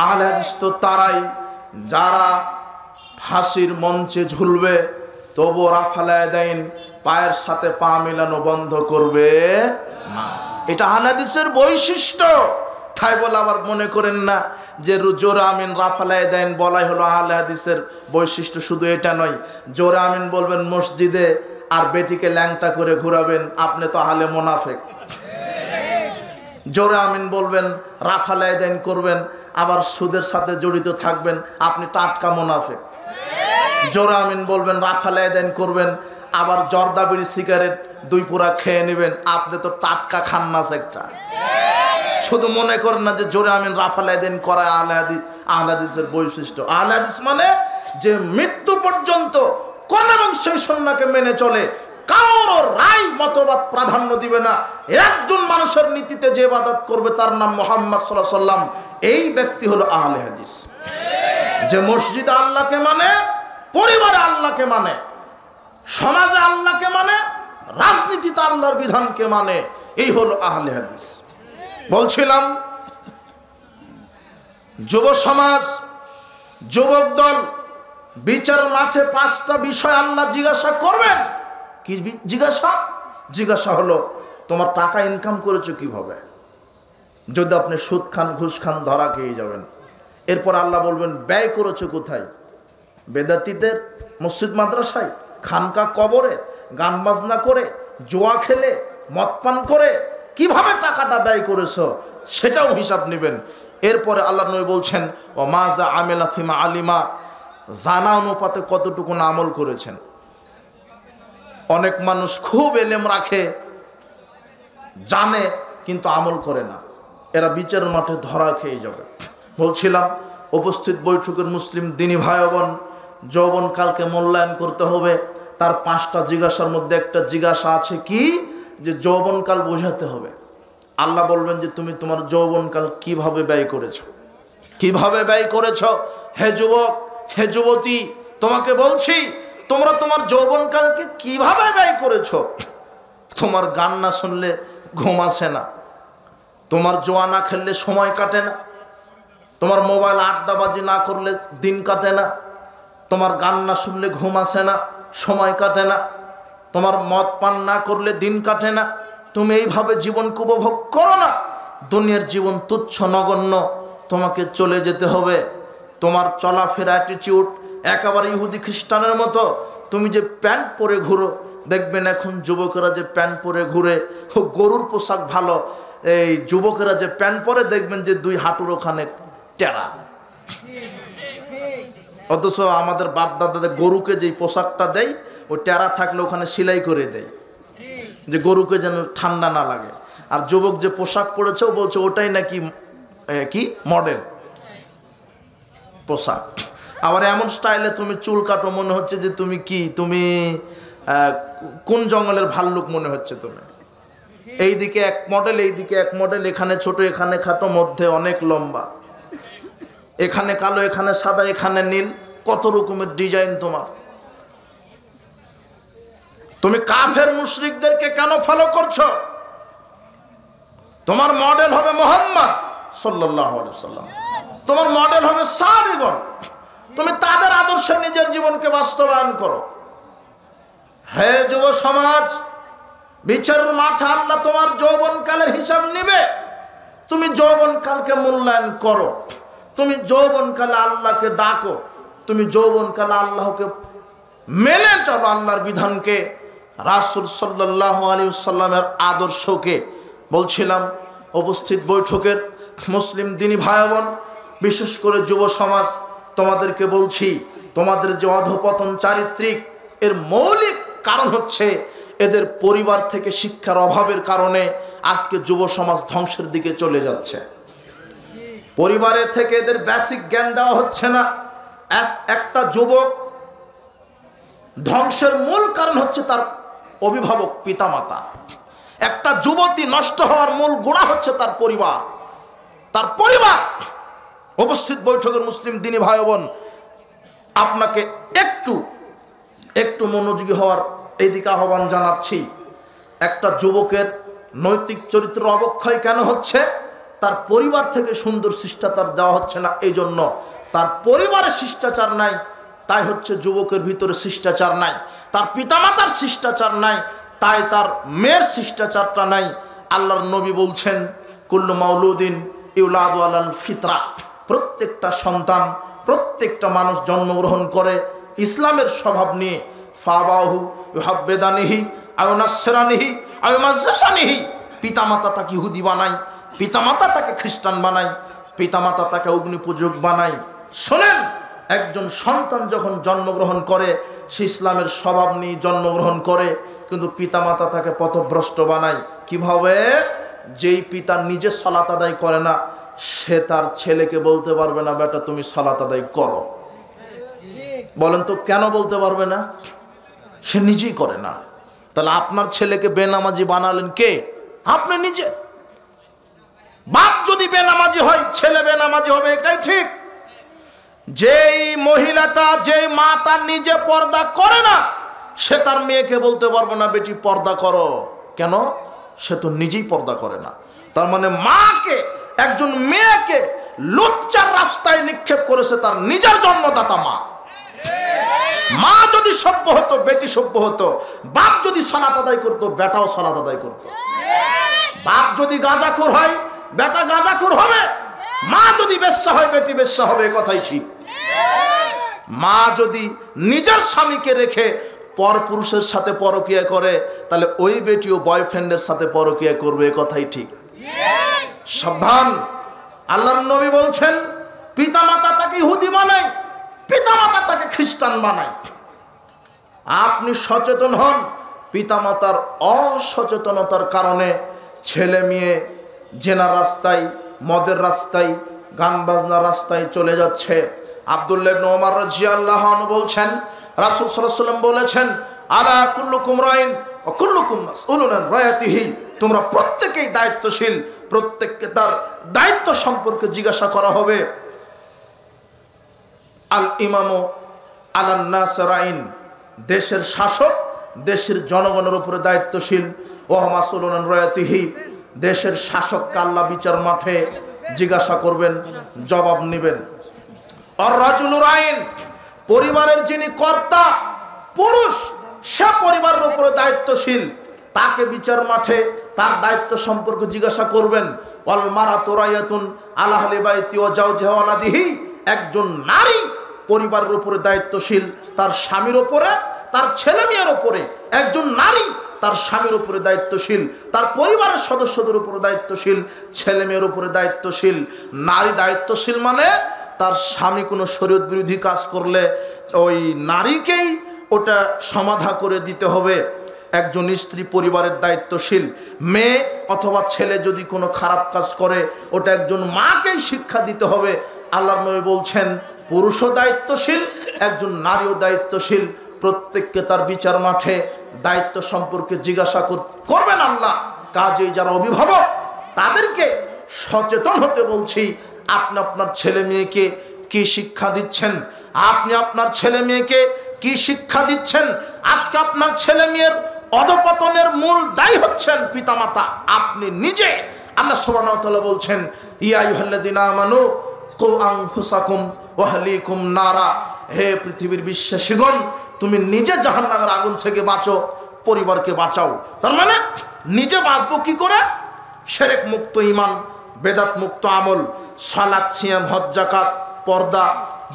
আহলে হাদিস তো তারাই যারা ফাঁসির মঞ্চে ঝুলবে তবু রাফালে দেন, পায়ের সাথে পা মিলানো বন্ধ করবে না। এটা আহলে হাদিসের বৈশিষ্ট্য। তাই বলে আবার মনে করেন না যে জোরে আমিন রাফালে দেন বলাই হলো আহলে হাদিসের বৈশিষ্ট্য। শুধু এটা নয়, জোরে আমিন বলবেন মসজিদে আর বেটিকে ল্যাংটা করে ঘুরাবেন, আপনি তো আহলে মুনাফিক। জোরে আমিন বলবেন, রাফালে দেন করবেন, আবার সুদের সাথে জড়িত থাকবেন, আপনি টাটকা মুনাফিক। জোরে আমিন বলবেন, রাফালে দেন করবেন, আবার জর্দা বিড়ি সিগারেট দুই পুরা খেয়ে নেবেন, আপনি তো টাটকা খান্নাস একটা। শুধু মনে করেন না যে জোরে আমিন রাফালে দেন করা আহলে হাদিসের বৈশিষ্ট্য। আহলে হাদিস মানে যে মৃত্যু পর্যন্ত কোরআন এবং সেই সুন্নাহকে মেনে চলে, কারো রায় মতবাদ প্রাধান্য দিবে না। একজন মানুষের নীতিতে যে ইবাদত করবে তার নাম মুহাম্মদ সাল্লাল্লাহু আলাইহি ওয়াসাল্লাম, এই ব্যক্তি হলো আহলে হাদিস। যে মসজিদে আল্লাহকে মানে, পরিবারে আল্লাহকে মানে, সমাজে আল্লাহকে মানে, রাজনীতিতে আল্লাহর বিধানকে মানে, এই হলো আহলে হাদিস। বলছিলাম যুব সমাজ, যুবক দল বিচার মাঠে 5টা বিষয় আল্লাহ জিজ্ঞাসা করবেন। কি জিজ্ঞাসা হলো, তোমার টাকা ইনকাম করেছো কিভাবে? যদি আপনি সুদ খান, ঘুষ খান, ধরা খেয়ে যাবেন। এরপর আল্লাহ বলবেন ব্যয় করেছো কোথায়? বেদাতীদের মসজিদ মাদ্রাসায়, খানকা কবরে, গান বাজনা করে, জুয়া খেলে, মদ পান করে কিভাবে টাকাটা ব্যয় করেছো সেটাও হিসাব নেবেন। এরপরে আল্লাহ নবী বলছেন ও মাজা আমেলা ফিমা আলিমা, জানা অনুপাতে কতটুকু আমল করেছেন। অনেক মানুষ খুব এলেম রাখে, জানে কিন্তু আমল করে না, এরা বিচারের মাঠে ধরা খেয়ে যাবে। বলছিলাম উপস্থিত বৈঠকের মুসলিম দিনী ভাই বোন, যৌবনকালকে মূল্যায়ন করতে হবে। তার 5টা জিজ্ঞাসার মধ্যে একটা জিজ্ঞাসা আছে কি, যে যৌবনকাল বোঝাতে হবে। আল্লাহ বলবেন যে তুমি তোমার যৌবনকাল কিভাবে ব্যয় করেছো, কিভাবে ব্যয় করেছো। হে যুবক, হে যুবতী, তোমাকে বলছি তোমরা তোমার যৌবনকালকে কিভাবে ব্যয় করেছো। তোমার গান না শুনলে ঘুম আসে না, তোমার জোয়া না খেললে সময় কাটে না, তোমার মোবাইল আড্ডাবাজি না করলে দিন কাটে না, তোমার গান না শুনলে ঘুম আসে না, সময় কাটে না, তোমার মদ পান না করলে দিন কাটে না। তুমি এইভাবে জীবনকে উপভোগ করো না। দুনিয়ার জীবন তুচ্ছ নগণ্য, তোমাকে চলে যেতে হবে। তোমার চলাফেরা অ্যাটিটিউড একেবারে ইহুদি খ্রিস্টানের মতো। তুমি যে প্যান্ট পরে ঘুরো, দেখবেন এখন যুবকেরা যে প্যান্ট পরে ঘুরে, গরুর পোশাক ভালো, এই যুবকেরা যে প্যান্ট পরে দেখবেন যে 2 হাঁটুর ওখানে টেরা। অথচ আমাদের বাপ দাদাদের গরুকে যেই পোশাকটা দেয়, ওই টেরা থাকলে ওখানে সেলাই করে দেয় যে গরুকে যেন ঠান্ডা না লাগে। আর যুবক যে পোশাক পরেছে ও বলছে ওটাই নাকি কি মডেল পোশাক। আবার এমন স্টাইলে তুমি চুল কাটো, মনে হচ্ছে যে তুমি কি, তুমি কোন জঙ্গলের ভাল্লুক মনে হচ্ছে তুমি। এইদিকে এক মডেল, এইদিকে এক মডেল, এখানে ছোট এখানে খাটো, মধ্যে অনেক লম্বা, এখানে কালো এখানে সাদা এখানে নীল, কত রকমের ডিজাইন তোমার। তুমি কাফের মুশরিকদেরকে কেন ফলো করছো? তোমার মডেল হবে মুহাম্মদ সাল্লাল্লাহু আলাইহি ওয়াসাল্লাম, তোমার মডেল হবে সাহাবীগণ। তুমি তাদের আদর্শে নিজের জীবনকে বাস্তবায়ন করো। হে যুব সমাজ, বিচারের মাঠে আল্লাহ তোমার যৌবনকালের হিসাব নিবে। তুমি যৌবনকালকে মূল্যায়ন করো, তুমি যৌবনকালে আল্লাহকে ডাকো, তুমি যৌবনকালে আল্লাহকে মেনে চলো, আল্লাহর বিধানকে, রাসূল সাল্লাল্লাহু আলাইহি ওয়াসাল্লামের আদর্শকে। বলছিলাম উপস্থিত বৈঠকের মুসলিম দিনী ভাই বোন, বিশেষ করে যুব সমাজ, তোমাদেরকে বলছি, তোমাদের যে অধঃপতন চারিত্রিক, এর মৌলিক কারণ হচ্ছে এদের পরিবার থেকে শিক্ষার অভাবের কারণে আজকে যুব সমাজ ধ্বংসের দিকে চলে যাচ্ছে। পরিবারের থেকে এদের বেসিক জ্ঞান দেওয়া হচ্ছে না। একটা যুবক ধ্বংসের মূল কারণ হচ্ছে তার অভিভাবক পিতামাতা। একটা যুবতী নষ্ট হওয়ার মূল গোড়া হচ্ছে তার পরিবার, তার পরিবার। উপস্থিত বৈঠকের মুসলিম দিনী ভাই বোন, আপনাকে একটু মনোযোগী হওয়ার এইদিকে আহ্বান জানাচ্ছি। একটা যুবকের নৈতিক চরিত্র অবক্ষয় কেন হচ্ছে? তার পরিবার থেকে সুন্দর শিষ্টাচার দেওয়া হচ্ছে না, এই জন্য। তার পরিবারে শিষ্টাচার নাই, তাই হচ্ছে যুবকের ভিতরে শিষ্টাচার নাই। তার পিতামাতার শিষ্টাচার নাই, তাই তার মেয়ের শিষ্টাচারটা নাই। আল্লাহর নবী বলছেন, কুল্লু মাউলুদিন ইউলাদু আলাল ফিতরা, প্রত্যেকটা সন্তান, প্রত্যেকটা মানুষ জন্মগ্রহণ করে ইসলামের স্বভাব নিয়ে। ফাবাহু ইউহাব্বিদানিহি আও নাসরানিহি আও মাজসানিহি, পিতামাতা তাকে ইহুদি বানায়, পিতামাতা তাকে খ্রিস্টান বানায়, পিতামাতা তাকে অগ্নিপূজক বানায়। শোনেন, একজন সন্তান যখন জন্মগ্রহণ করে সে ইসলামের স্বভাব নিয়ে জন্মগ্রহণ করে, কিন্তু পিতামাতা তাকে পথভ্রষ্ট বানায়। কিভাবে? যেই পিতা নিজে সালাত আদায় করে না, সে তার ছেলেকে বলতে পারবে না, বেটা তুমি সালাত আদায় করো। বলেন তো কেন বলতে পারবে না? সে নিজেই করে না। তাহলে আপনার ছেলেকে বেনামাজি বানালেন কে? আপনি নিজে। বাপ যদি বেনামাজি হয়, ছেলে বেনামাজি হবে, এটাই ঠিক। যেই মহিলাটা, যেই মাটা নিজে পর্দা করে না, সে তার মেয়েকে বলতে পারবে না বেটি পর্দা করো। কেন? সে তো নিজেই পর্দা করে না। তার মানে মাকে, একজন মেয়েকে লুচ্চার রাস্তায় নিক্ষেপ করেছে তার নিজের জন্মদাতা মা। মা যদি সভ্য হতো, বেটি সভ্য হতো। বাপ যদি সালাত আদায় করতো, বেটাও সালাত আদায় করতো। বাপ যদি গাঁজাখোর হয়, বেটা গাঁজাখোর হবে। মা যদি বেশ্যা হয়, বেটি বেশ্যা হবে, কথাই ঠিক। মা যদি নিজের স্বামীকে রেখে পরপুরুষের সাথে পরকিয়া করে, তাহলে ওই বেটিও বয়ফ্রেন্ডের সাথে পরকিয়া করবে, কথাই ঠিক। সাবধান, আল্লাহর নবী বলছেন, পিতামাতা তাকে ইহুদি বানায়, পিতামাতা তাকে খ্রিস্টান বানায়। আপনি সচেতন হন। পিতামাতার অসচেতনতার কারণে ছেলে মেয়ে জেনার রাস্তায়, মদের রাস্তায়, গান বাজনার রাস্তায় চলে যাচ্ছে। আব্দুল্লাহ ইবনে ওমর রাদিয়াল্লাহু আনহু বলছেন, রাসূল সাল্লাল্লাহু আলাইহি ওয়াসাল্লাম বলেছেন, আলা কুল্লুকুম রাইন ওয়া কুল্লুকুম মাসউলুন আন রায়াতিহি, তোমরা প্রত্যেকেই দায়িত্বশীল, প্রত্যেককে তার দায়িত্ব সম্পর্কে জিজ্ঞাসা করা হবে। আল ইমামু আলান নাস রাইন, দেশের শাসক দেশের জনগণের উপরে দায়িত্বশীল। ওয়া মাসউলুন আন রায়াতিহি, দেশের শাসককে আল্লাহ বিচার মাঠে জিজ্ঞাসা করবেন, জবাব নেবেন। আর রাজুলু রাইন, পরিবারের যিনি কর্তা পুরুষ, সে পরিবারের উপরে দায়িত্বশীল, তাকে বিচার মাঠে তার দায়িত্ব সম্পর্কে জিজ্ঞাসা করবেন। ওয়াল মারাতু রায়াতুন আলা আহলি বাইতি ওয়া জাওজিহা ওয়া ওয়ালাদিহি, একজন নারী পরিবারের উপরে দায়িত্বশীল, তার স্বামীর উপরে, তার ছেলে মেয়ের উপরে। একজন নারী তার স্বামীর উপরে দায়িত্বশীল, তার পরিবারের সদস্যদের উপরে দায়িত্বশীল, ছেলে মেয়ের উপরে দায়িত্বশীল। নারী দায়িত্বশীল মানে তার স্বামী কোনো শরীয়ত বিরোধী কাজ করলে ওই নারীকেই ওটা সমাধা করে দিতে হবে। একজন স্ত্রী পরিবারের দায়িত্বশীল। মেয়ে অথবা ছেলে যদি কোনো খারাপ কাজ করে, ওটা একজন মাকেই শিক্ষা দিতে হবে। আল্লাহর নবী বলছেন, পুরুষও দায়িত্বশীল, একজন নারীও দায়িত্বশীল। প্রত্যেককে তার বিচার মাঠে দায়িত্ব সম্পর্কে জিজ্ঞাসা করবেন আল্লাহ। কাজেই যারা অভিভাবক তাদেরকে সচেতন হতে বলছি। আপনি আপনার ছেলে মেয়েকে কি শিক্ষা দিচ্ছেন? আপনি আপনার ছেলে মেয়েকে কি শিক্ষা দিচ্ছেন? আজকে আপনার ছেলে মেয়ের অধপতনের মূল দায়ী হচ্ছেন পিতামাতা, আপনি নিজে। আল্লাহ সুবহানাহু ওয়া তাআলা বলছেন, ইয়া আইয়ুহাল্লাযীনা আমানু কু আনফুসাকুম ওয়া আহলিকুম নারা, হে পৃথিবীর বিশ্বাসীগণ, তুমি নিজে জাহান্নামের আগুন থেকে বাঁচো, পরিবারকে বাঁচাও। তার মানে নিজে বাঁচবো কি করে? শিরক মুক্ত ঈমান, বেদাত মুক্ত আমল, সালাত, সিয়াম, হজ, যাকাত, পর্দা,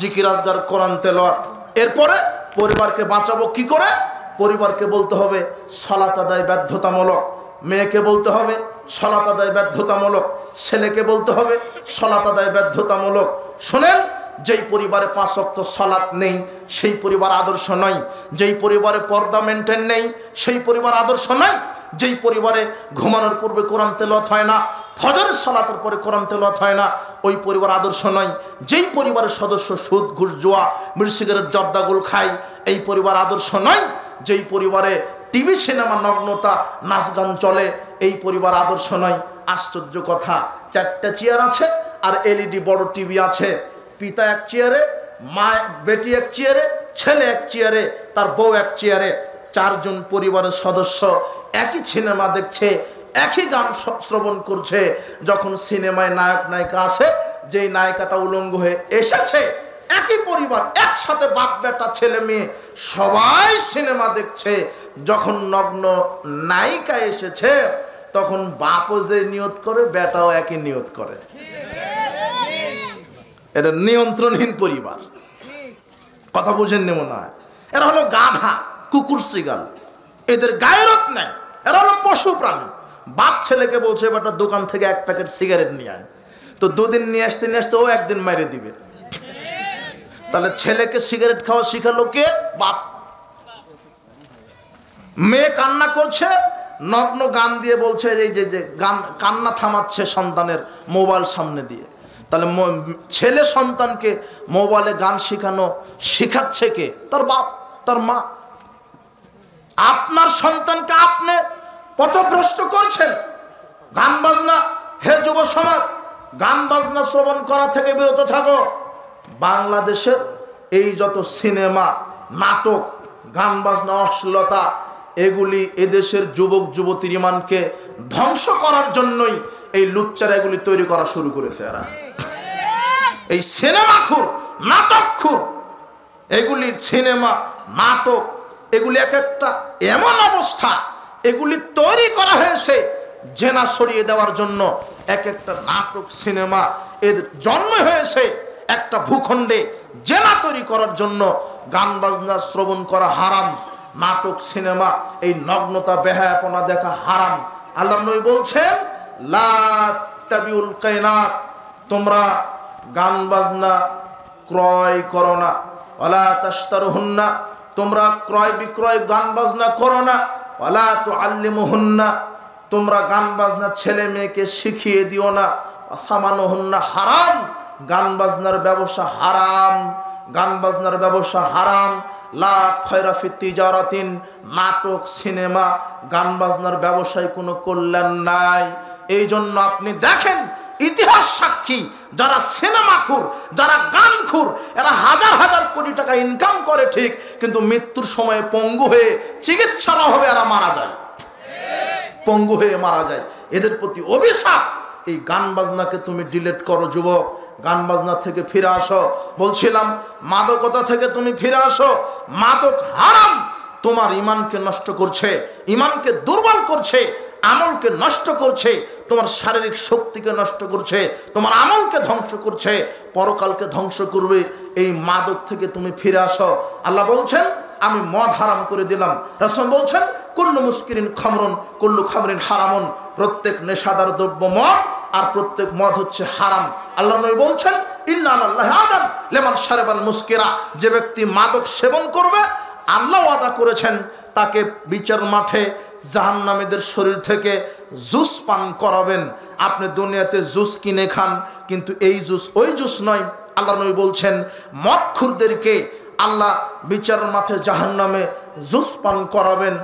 জিকির, আজগার, কোরআন তেলাওয়াত। এরপরে পরিবারকে বাঁচাবো কি করে? পরিবারকে বলতে হবে সালাত আদায় বাধ্যতামূলক, মেয়েকে বলতে হবে সালাত আদায় বাধ্যতামূলক, ছেলেকে বলতে হবে সালাত আদায় বাধ্যতামূলক। শোনেন, যেই পরিবারে 5 ওয়াক্ত সালাত নেই সেই পরিবার আদর্শ নয়। যেই পরিবারে পর্দা মেনটেন নেই সেই পরিবার আদর্শ নয়। যেই পরিবারে ঘুমানোর পূর্বে কোরআন তেলাওয়াত হয় না, ফজরের সালাতের পরে কোরআন তেলাওয়াত হয় না, ওই পরিবার আদর্শ নয়। যেই পরিবারের সদস্য সুদ, ঘুষ, জুয়া, বিড়ি, সিগারেট, জর্দাগুল খায়, এই পরিবার আদর্শ নয়। যেই পরিবারে টিভি, সিনেমা, নগ্নতা, নাচ গান চলে, এই পরিবার আদর্শ নয়। আশ্চর্য কথা, 4টা চেয়ার আছে আর এলইডি বড় টিভি আছে। পিতা এক চেয়ারে, মা, বেটি এক চেয়ারে, ছেলে এক চেয়ারে, তার বউ এক চেয়ারে। 4 জন পরিবারের সদস্য একই সিনেমা দেখছে, একই গান শ্রবণ করছে। যখন সিনেমায় নায়ক নায়িকা আসে, যেই নায়িকাটা উলঙ্গ হয়ে এসেছে, একই পরিবার একসাথে বাপ বেটা ছেলে মেয়ে সবাই সিনেমা দেখছে। যখন নগ্ন নায়িকা এসেছে তখন বাপও যে নিয়ত করে, বেটাও একই নিয়ত করে। এটা নিয়ন্ত্রণহীন পরিবার। কথা বুঝেননি মনে হয়? এরা হলো গাধা, কুকুর, শিগাল, এদের গায়রত নাই। এরা হলো পশু প্রাণী। বাপ ছেলেকে বলছে বেটা দোকান থেকে 1 প্যাকেট সিগারেট নিয়ে আয়, তো 2 দিন নিয়ে আসতে ও একদিন মেরে দিবে। তাহলে ছেলেকে সিগারেট খাওয়া শিখালো কে? বাপ। মেয়ে কান্না করছে, নগ্ন গান দিয়ে বলছে, এই যে গান, কান্না থামাচ্ছে সন্তানের মোবাইল সামনে দিয়ে। তাহলে ছেলে সন্তানকে মোবাইলে গান শিখাচ্ছে কে? তার বাপ, তার মা। আপনার সন্তানকে আপনি পথভ্রষ্ট করছেন। গান বাজনা, হে যুব সমাজ, গান বাজনা শ্রবণ করা থেকে বিরত থাকো। বাংলাদেশের এই যত সিনেমা, নাটক, গান বাজনা, অশ্লীলতা, এগুলি এদেশের যুবক যুবতীর ঈমানকে ধ্বংস করার জন্যই এই লুচ্চারা এগুলি তৈরি করা শুরু করেছে। এরা এই সিনেমাখুর, নাটকখুর, এগুলির সিনেমা, নাটক, এগুলি এক একটা এমন অবস্থা, এগুলি তৈরি করা হয়েছে জেনা সরিয়ে দেওয়ার জন্য। এক একটা নাটক, সিনেমা এর জন্ম হয়েছে একটা ভূখণ্ডে জেনা তৈরি করার জন্য। গান বাজনা শ্রবণ করা হারাম, নাটক, সিনেমা, এই নগ্নতা, বেহায়াপনা দেখা হারাম। আল্লাহ নবী বলছেন, লা তাবিউল কায়নাত, তোমরা গান বাজনা ক্রয় করো না, ওয়ালা তাশতারুহুন্না, তোমরা ক্রয় বিক্রয় গান বাজনা করো না, ওয়ালা তুআল্লিমুহুন্না, তোমরা গান বাজনা ছেলে মেয়েকে শিখিয়ে দিও না, সামানুহুন্না, হারাম, গান বাজনার ব্যবসা হারাম, গান বাজনার ব্যবসা হারাম। লা খায়রা ফি তিজারাতিন, নাটক, সিনেমা, গান বাজনার ব্যবসায় কোনো কল্যাণ নাই। এই জন্য আপনি দেখেন, ইতিহাস সাক্ষী, যারা সিনেমাখুর, যারা গানখুর, এরা হাজার হাজার কোটি টাকা ইনকাম করে ঠিক, কিন্তু মৃত্যুর সময়ে পঙ্গু হয়ে, চিকিৎসার অভাবে এরা মারা যায়, পঙ্গু হয়ে মারা যায়। এদের প্রতি অভিশাপ। এই গান বাজনাকে তুমি ডিলিট করো যুবক, গান বাজনা থেকে ফিরে আসো। বলছিলাম মাদকতা থেকে তুমি ফিরে আসো। মাদক হারাম, তোমার ঈমানকে নষ্ট করছে, ঈমানকে দুর্বল করছে, আমলকে নষ্ট করছে, তোমার শারীরিক শক্তিকে নষ্ট করছে, তোমার আমলকে ধ্বংস করছে, পরকালকে ধ্বংস করবে। এই মাদক থেকে তুমি ফিরে আসো। আল্লাহ বলছেন, আমি মদ হারাম করে দিলাম। রাসূল বলছেন, কুল্লু মুস্কিরিন খামরুন কুল্লু খামরিন হারামুন, প্রত্যেক নেশাদার দ্রব্য মদ, আর প্রত্যেক মদ হচ্ছে হারাম। আল্লাহ নবী বলছেন, ইল্লা আল্লাহ আদম লেমান শারাবাল মুস্কিরা, যে ব্যক্তি মাদক সেবন করবে, আল্লাহ ওয়াদা করেছেন তাকে বিচার মাঠে জাহান্নামীদের শরীর থেকে জুস পান করাবেন। আপনি দুনিয়াতে জুস কিনে খান, কিন্তু এই জুস ওই জুস নয়। আল্লাহ নবী বলছেন, মদখুরদেরকে আল্লাহ বিচার মাঠে জাহান্নামে জুস পান করাবেন।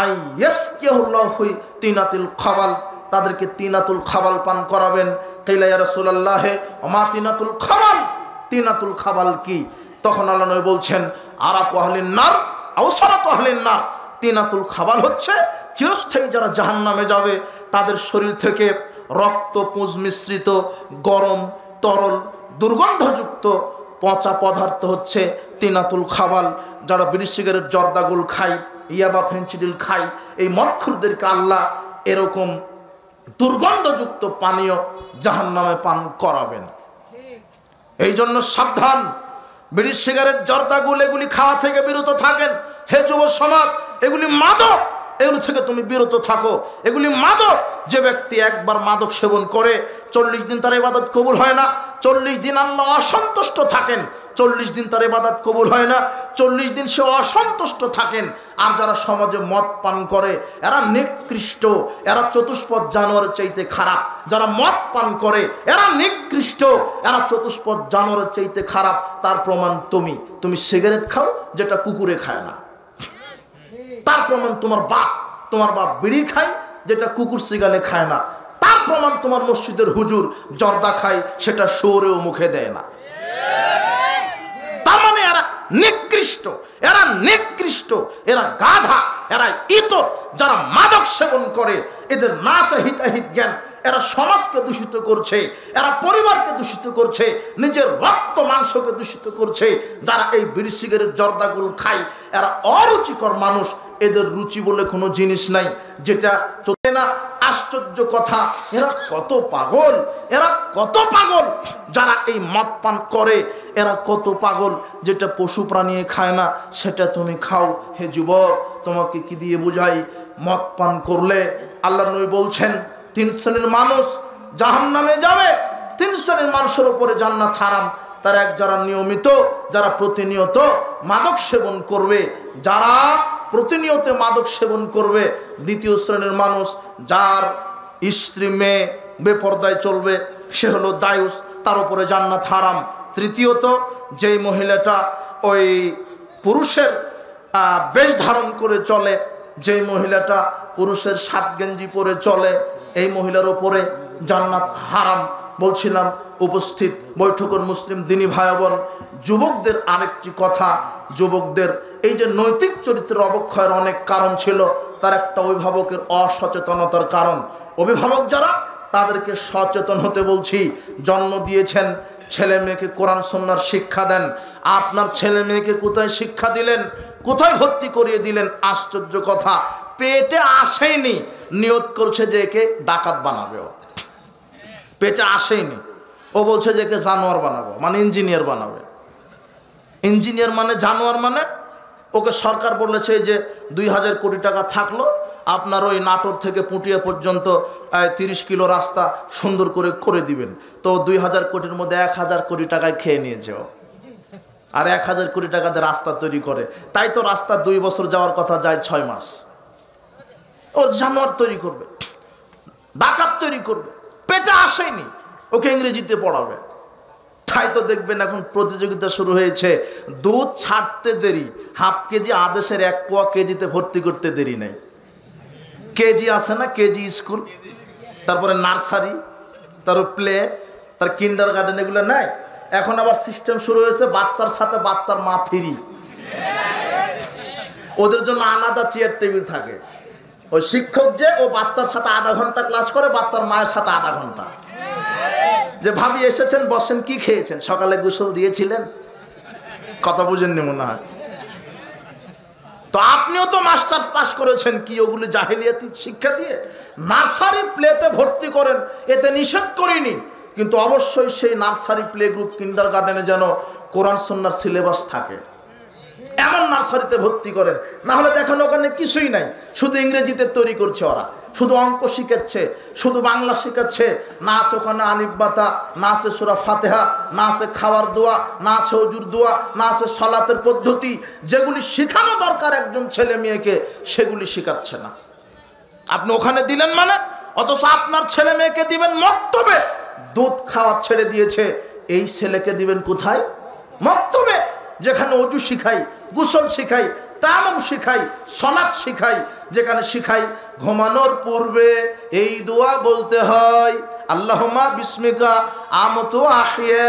আইয়াসকিয়াহুল্লাহু তিনাতুল খাবাল, তাদেরকে তিনাতুল খাবাল পান করাবেন। কিলা ইয়া রাসূলুল্লাহ ওমা তিনাতুল খাবাল, তিনাতুল খাবাল কি? তখন আল্লাহ নবী বলছেন আরাকু আহলিন নার আও সারাতু আহলিন নার, তিনাতুল খাবাল হচ্ছে চিরস্থায়ী যারা জাহান্নামে যাবে তাদের শরীর থেকে রক্ত পুঁজ মিশ্রিত গরম তরল দুর্গন্ধযুক্ত পচা পদার্থ হচ্ছে তিনাতুল খাবাল। যারা বিড়ি সিগারেট জর্দাগুল খায়, ইয়াবা ফেন্সিডিল খায়, এই মদখুরদেরকে আল্লাহ এরকম দুর্গন্ধযুক্ত পানীয় জাহান্নামে পান করাবেন। এই জন্য সাবধান, বিড়ি সিগারেট জর্দাগুল এগুলি খাওয়া থেকে বিরত থাকেন। হে যুব সমাজ, এগুলি মাদক, এগুলি থেকে তুমি বিরত থাকো। এগুলি মাদক। যে ব্যক্তি একবার মাদক সেবন করে 40 দিন তার ইবাদত কবুল হয় না, 40 দিন আল্লাহ অসন্তুষ্ট থাকেন। 40 দিন তার ইবাদত কবুল হয় না, 40 দিন সে অসন্তুষ্ট থাকেন। আর যারা সমাজে মদ পান করে এরা নিকৃষ্ট, এরা চতুষ্পদ জানোয়ারের চাইতে খারাপ। যারা মদ পান করে এরা নিকৃষ্ট, এরা চতুষ্পদ জানোয়ারের চাইতে খারাপ। তার প্রমাণ তুমি সিগারেট খাও যেটা কুকুরে খায় না। তার প্রমাণ তোমার বাপ বিড়ি খায় যেটা কুকুর সিগালে খায় না। তার প্রমাণ তোমার মসজিদের হুজুর জর্দা খায়, সেটা শুয়োরেও মুখে দেয় না। তার মানে এরা নিকৃষ্ট, এরা গাধা, এরা ইতর। যারা মাদক সেবন করে এদের না আছে হিতাহিত জ্ঞান। এরা সমাজকে দূষিত করছে, এরা পরিবারকে দূষিত করছে, নিজের রক্ত মাংসকে দূষিত করছে। যারা এই বিড়ি সিগারেট জর্দাগুলো খায় এরা অরুচিকর মানুষ। এদের রুচি বলে কোনো জিনিস নাই, যেটা চলে না। আশ্চর্য কথা, এরা কত পাগল, যারা এই মদ পান করে এরা কত পাগল। যেটা পশু প্রাণী খায় না সেটা তুমি খাও। হে যুবক, তোমাকে কি দিয়ে বুঝাই? মদ পান করলে আল্লাহর নবী বলছেন 3 শ্রেণীর মানুষ জাহান্নামে যাবে। 3 শ্রেণীর মানুষের উপরে জান্নাত হারাম। তার এক, যারা নিয়মিত, যারা প্রতিনিয়ত মাদক সেবন করবে, যারা প্রতিনিয়ত মাদক সেবন করবে। দ্বিতীয় শ্রেণীর মানুষ, যার স্ত্রী মেয়ে বেপরদায় চলবে, সে হলো দায়ুস, তার উপরে জান্নাত হারাম। তৃতীয়ত, যেই মহিলাটা ওই পুরুষের বেশ ধারণ করে চলে, যেই মহিলাটা পুরুষের শার্ট গেঞ্জি পরে চলে, এই মহিলার উপরে জান্নাত হারাম। বলছিলাম উপস্থিত বৈঠকের মুসলিম দিনী ভাই বোন, যুবকদের আরেকটি কথা, যুবকদের এই যে নৈতিক চরিত্রের অবক্ষয়ের অনেক কারণ ছিল, তার একটা অভিভাবকের অসচেতনতার কারণ। অভিভাবক যারা, তাদেরকে সচেতন হতে বলছি। জন্ম দিয়েছেন, ছেলে মেয়েকে কোরআন সুন্নাহর শিক্ষা দেন। আপনার ছেলে মেয়েকে কোথায় শিক্ষা দিলেন, কোথায় ভর্তি করিয়ে দিলেন? আশ্চর্য কথা, পেটে আসেনি, নিয়ত করছে যে একে ডাকাত বানাবে। ও পেটে আসেনি, ও বলছে যে একে জানোয়ার বানাবো, মানে ইঞ্জিনিয়ার বানাবে। ইঞ্জিনিয়ার মানে জানোয়ার মানে? ওকে সরকার বলেছে যে 2000 কোটি টাকা থাকলো, আপনার ওই নাটোর থেকে পুটিয়া পর্যন্ত 30 কিলো রাস্তা সুন্দর করে দিবেন। তো 2000 কোটির মধ্যে 1000 কোটি টাকায় খেয়ে নিয়েছে ও, আর 1000 কোটি টাকাতে রাস্তা তৈরি করে। তাই তো রাস্তা 2 বছর যাওয়ার কথা, যায় 6 মাস। ওর জানোয়ার তৈরি করবে, ডাকাত তৈরি করবে, পেটে আসেনি, ওকে ইংরেজিতে পড়াবে। তাই তো দেখবেন এখন প্রতিযোগিতা শুরু হয়েছে, দুধ ছাড়তে দেরি, হাফ কেজি আদেশের 1 পোয়া কেজিতে ভর্তি করতে দেরি নেই। কেজি আছে না, কেজি স্কুল, তারপরে নার্সারি, তারপর প্লে, তার কিন্ডার গার্ডেন, এগুলো নাই। এখন আবার সিস্টেম শুরু হয়েছে বাচ্চার সাথে বাচ্চার মা ফ্রি। ওদের জন্য আলাদা চেয়ার টেবিল থাকে। ওই শিক্ষক যে ও বাচ্চার সাথে আধা ঘন্টা ক্লাস করে, বাচ্চার মায়ের সাথে আধা ঘন্টা। যে ভাবি এসেছেন, বসেন, কি খেয়েছেন, সকালে গোসল দিয়েছিলেন? কথা বুঝেননি মনে হয়। তো আপনিও তো মাস্টার্স পাস করেছেন, কি ওগুলি জাহেলিয়াতি শিক্ষা দিয়ে? নার্সারি প্লেতে ভর্তি করেন, এতে নিষেধ করিনি, কিন্তু অবশ্যই সেই নার্সারি প্লে গ্রুপ কিন্ডার গার্ডেনে যেন কোরআন সুন্নাহর সিলেবাস থাকে, এমন নার্সারিতে ভর্তি করেন। না হলে দেখেন ওখানে কিছুই নাই, শুধু ইংরেজিতে তৈরি করছে ওরা, শুধু অঙ্ক শিখাচ্ছে, শুধু বাংলা শিখাচ্ছে। না আছে ওখানে আলিফ বাতা, না আছে সূরা ফাতিহা, না আছে খাওয়ার দোয়া, না আছে ওযুর দোয়া, না আছে সালাতের পদ্ধতি। যেগুলি শেখানো দরকার একজন ছেলে মেয়েকে, সেগুলি শেখাচ্ছে না। আপনি ওখানে দিলেন মানে, অথচ আপনার ছেলে মেয়েকে দিবেন মক্তবে। দুধ খাওয়া ছেড়ে দিয়েছে, এই ছেলেকে দিবেন কোথায়? মক্তবে, যেখানে ওযু শিখাই, গোসল শিখাই, তায়াম্মুম শিখাই, সালাত শিখাই, যেখানে শিখাই ঘুমানোর পূর্বে এই দোয়া বলতে হয়, আল্লাহুম্মা বিসমিকা আমতু আহিয়া।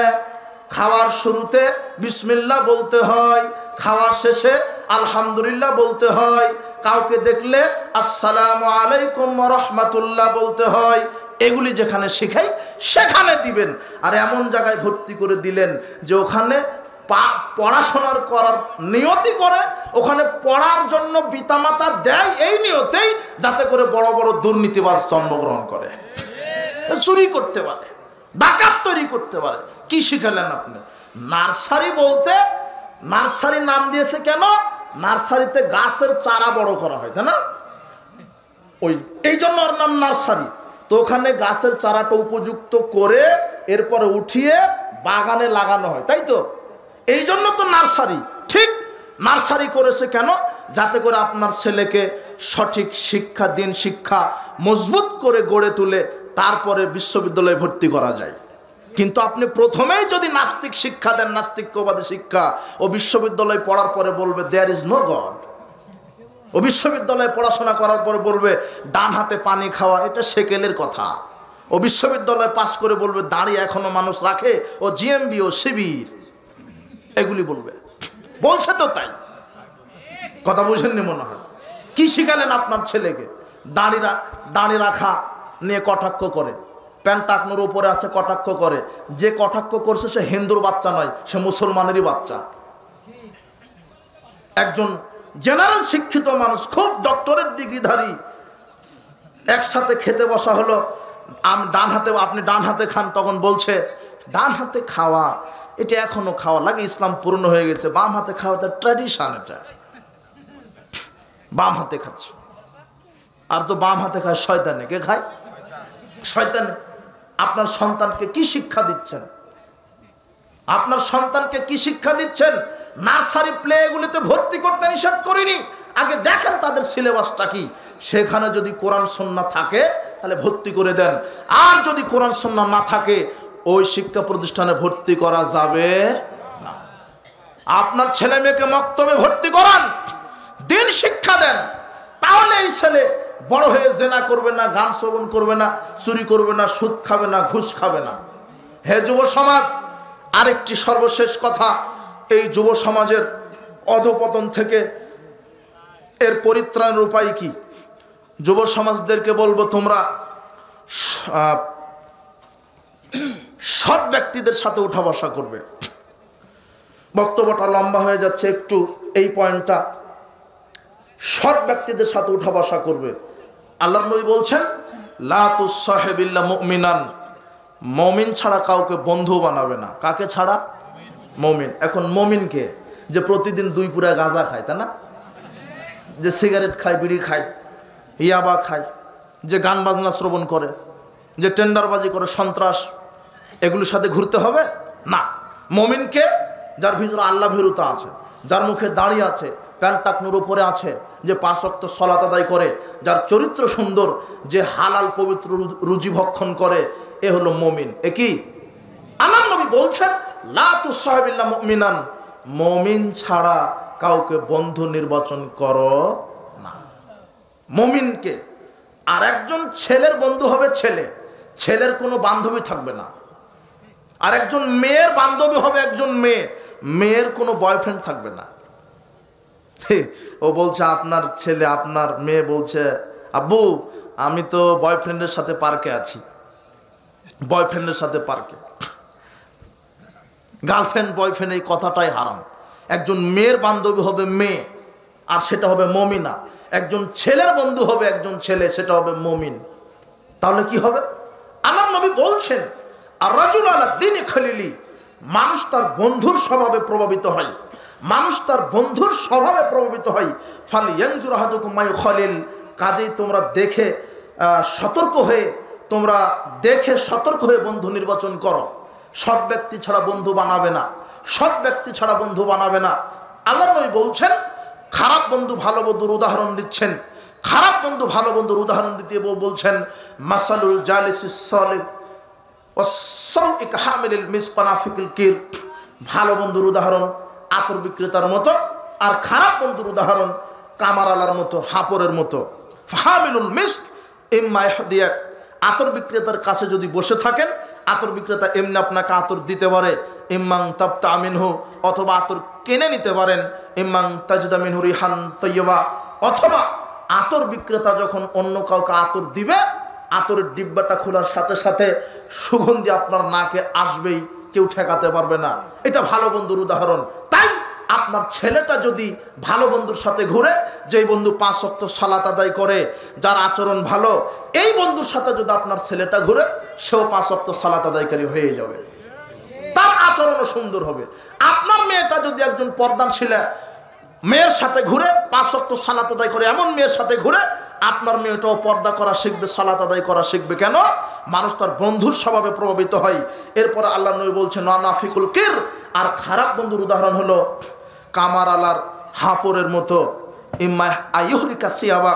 খাওয়ার শুরুতে বিসমিল্লাহ বলতে হয়, খাওয়ার শেষে আলহামদুলিল্লাহ বলতে হয়, কাউকে দেখলে আসসালামু আলাইকুম ওয়া রাহমাতুল্লাহ বলতে হয়। এগুলি যেখানে শিখাই সেখানে দিবেন। আর এমন জায়গায় ভর্তি করে দিলেন যে ওখানে পড়াশোনার করার নিয়তি করে, ওখানে পড়ার জন্য পিতামাতা দেয় এই নিয়তেই, যাতে করে বড় বড় দুর্নীতিবাজ জন্মগ্রহণ করে, চুরি করতে পারে, ডাকাত তৈরি করতে পারে। কি শিখালেন আপনি? নার্সারি বলতে, নার্সারি নাম দিয়েছে কেন? নার্সারিতে গাছের চারা বড় করা হয়, তাই না? এই জন্য ওর নাম নার্সারি। তো ওখানে গাছের চারাটা উপযুক্ত করে এরপরে উঠিয়ে বাগানে লাগানো হয়, তাই তো? এই জন্য তো নার্সারি। ঠিক নার্সারি করেছে কেন? যাতে করে আপনার ছেলেকে সঠিক শিক্ষা, দিন শিক্ষা মজবুত করে গড়ে তুলে তারপরে বিশ্ববিদ্যালয়ে ভর্তি করা যায়। কিন্তু আপনি প্রথমেই যদি নাস্তিক শিক্ষা দেন, নাস্তিক্যবাদী শিক্ষা, ও বিশ্ববিদ্যালয়ে পড়ার পরে বলবে দেয়ার ইজ নো গড। ও বিশ্ববিদ্যালয়ে পড়াশোনা করার পরে বলবে ডান হাতে পানি খাওয়া এটা সেকেলের কথা। ও বিশ্ববিদ্যালয়ে পাশ করে বলবে দাঁড়িয়ে এখনো মানুষ রাখে, ও জিএমবি ও শিবির, এগুলি বলবে। বলছে তো তাই, কথা বুঝেননি মনে হয়। কি শিখালেন আপনার ছেলেকে? দাঁড়ি রাখা নিয়ে কটাক্ষ করে, প্যান্ট টাকনোর উপরে আছে কটাক্ষ করে। যে কটাক্ষ করছে সে হিন্দুর বাচ্চা নয়, সে মুসলমানেরই বাচ্চা। একজন জেনারেল শিক্ষিত মানুষ, খুব ডক্টরেট ডিগ্রিধারী, একসাথে খেতে বসা হলো, আপনি ডান হাতে খান, তখন বলছে ডান হাতে খাওয়া এটা এখনো খাওয়া লাগে, ইসলাম পূর্ণ হয়ে গেছে, বাম হাতে খাওয়া তার ট্র্যাডিশন, এটা বাম হাতে খাচ্ছে। আর তো বাম হাতে খায় শয়তানে। কে খায়? শয়তানে। আপনার সন্তানকে কি শিক্ষা দিচ্ছেন? আপনার সন্তানকে কি শিক্ষা দিচ্ছেন? নার্সারি প্লে এগুলিতে ভর্তি করতে নিষেধ করিনি, আগে দেখেন তাদের সিলেবাসটা কি। সেখানে যদি কোরআন সুন্নাহ থাকে তাহলে ভর্তি করে দেন, আর যদি কোরআন সুন্নাহ না থাকে ওই শিক্ষা প্রতিষ্ঠানে ভর্তি করা যাবে না। আপনার ছেলে মেয়েকে মক্তবে ভর্তি করান, দিন শিক্ষা দেন, তাহলে এই ছেলে বড় হয়ে জেনা করবে না, গান শ্রবণ করবে না, চুরি করবে না, সুদ খাবে না, ঘুষ খাবে না। হে যুব সমাজ, আরেকটি সর্বশেষ কথা, এই যুব সমাজের অধপতন থেকে এর পরিত্রাণের উপায় কি? যুব সমাজদেরকে বলবো, তোমরা সৎ ব্যক্তিদের সাথে উঠা বসা করবে। বক্তব্যটা লম্বা হয়ে যাচ্ছে, একটু এই পয়েন্টটা, সৎ ব্যক্তিদের সাথে উঠা বসা করবে। আল্লাহর নবী বলছেন লা তুসাহিবিল্লা মুমিনান, মুমিন ছাড়া কাউকে বন্ধু বানাবে না। কাকে ছাড়া? মুমিন। এখন মুমিনকে যে প্রতিদিন 2 পুরা গাঁজা খায়, তাই না? যে সিগারেট খায়, বিড়ি খায়, ইয়াবা খায়, যে গান বাজনা শ্রবণ করে, যে টেন্ডারবাজি করে, সন্ত্রাস, এগুলোর সাথে ঘুরতে হবে না। মুমিনকে যার ভিতরে আল্লাহ ভীরুতা আছে, যার মুখে দাড়ি আছে, প্যান্ট টাকনুর উপরে আছে, যে 5 ওয়াক্ত সালাত আদায় করে, যার চরিত্র সুন্দর, যে হালাল পবিত্র রুজি ভক্ষণ করে, এ হলো মুমিন। এ কি? আল্লাহর নবী বলছেন লা তুসাহিবিল্লা মুমিনান, মুমিন ছাড়া কাউকে বন্ধু নির্বাচন করো না। মুমিনকে। আর একজন ছেলের বন্ধু হবে ছেলে, ছেলের কোনো বান্ধবী থাকবে না। আর একজন মেয়ের বান্ধবী হবে একজন মেয়ে, মেয়ের কোনো বয়ফ্রেন্ড থাকবে না। ও বলছে আপনার ছেলে, আপনার মেয়ে বলছে আব্বু আমি তো বয়ফ্রেন্ডের সাথে পার্কে আছি, বয়ফ্রেন্ডের সাথে পার্কে। গার্লফ্রেন্ড বয়ফ্রেন্ড এই কথাটাই হারাম। একজন মেয়ের বান্ধবী হবে মেয়ে, আর সেটা হবে মুমিনা। একজন ছেলের বন্ধু হবে একজন ছেলে, সেটা হবে মুমিন। তাহলে কি হবে? আল্লাহর নবী বলছেন আর রাজুল আলা দ্বীনি খলিলি, মানুষ তার বন্ধুর স্বভাবে প্রভাবিত হয়, মানুষ তার বন্ধুর স্বভাবে প্রভাবিত হয়। ফালিয়ানজুর আহাদুকুম মা ইউখালিল, কাজেই তোমরা দেখে সতর্ক হয়ে বন্ধু নির্বাচন করো। সৎ ব্যক্তি ছাড়া বন্ধু বানাবে না, সৎ ব্যক্তি ছাড়া বন্ধু বানাবে না। আল্লাহর নবী বলছেন, খারাপ বন্ধু ভালো বন্ধুর উদাহরণ দিচ্ছেন, খারাপ বন্ধু ভালো বন্ধুর উদাহরণ দিতে বলছেন মাসালুল জালিসিস সালিহ ওয়াস-সাউই কাহামিলিল মিসকানা ফিল কির, ভালো বন্ধুর উদাহরণ আতর বিক্রেতার মতো, আর খারাপ বন্ধুর উদাহরণ কামারালার মতো, হাপরের মতো। ফাহামিলুল মিস্ক ইম্মা ইহদিয়াক, আতর বিক্রেতার কাছে যদি বসে থাকেন, আতর বিক্রেতা এমনি আপনাকে আতর দিতে পারে, ইম্মাং তাবতা মিনহু, অথবা আতর কিনে নিতে পারেন, ইম্মাং তাজদা মিনহু রিহান তাইয়্যিবা, অথবা আতর বিক্রেতা যখন অন্য কাউকে আতর দিবে, আতরের ডিব্বাটা খোলার সাথে সাথে সুগন্ধি আপনার নাকে আসবেই, কেউ ঠেকাতে পারবে না। এটা ভালো বন্ধুর উদাহরণ। তাই আপনার ছেলেটা যদি ভালো বন্ধুর সাথে ঘুরে, যেই বন্ধু 5 ওয়াক্ত সালাত আদায় করে, যার আচরণ ভালো, এই বন্ধুর সাথে যদি আপনার ছেলেটা ঘুরে, সেও 5 ওয়াক্ত সালাত আদায়কারী হয়ে যাবে, তার আচরণও সুন্দর হবে। আপনার মেয়েটা যদি একজন পর্দানশীলা মেয়ের সাথে ঘুরে, 5 ওয়াক্ত সালাত আদায় করে এমন মেয়ের সাথে ঘুরে, আপনার মেয়েটাও পর্দা করা শিখবে, সালাত আদায় করা শিখবে। কেন? মানুষ তার বন্ধুর স্বভাবে প্রভাবিত হয়। এরপরে আল্লাহ নবী বলছেন নাফিকুল কির, আর খারাপ বন্ধুর উদাহরণ হলো কামার আলার হাপরের মতো। ইম্মা আইয়ুহরিকা সিয়াবা,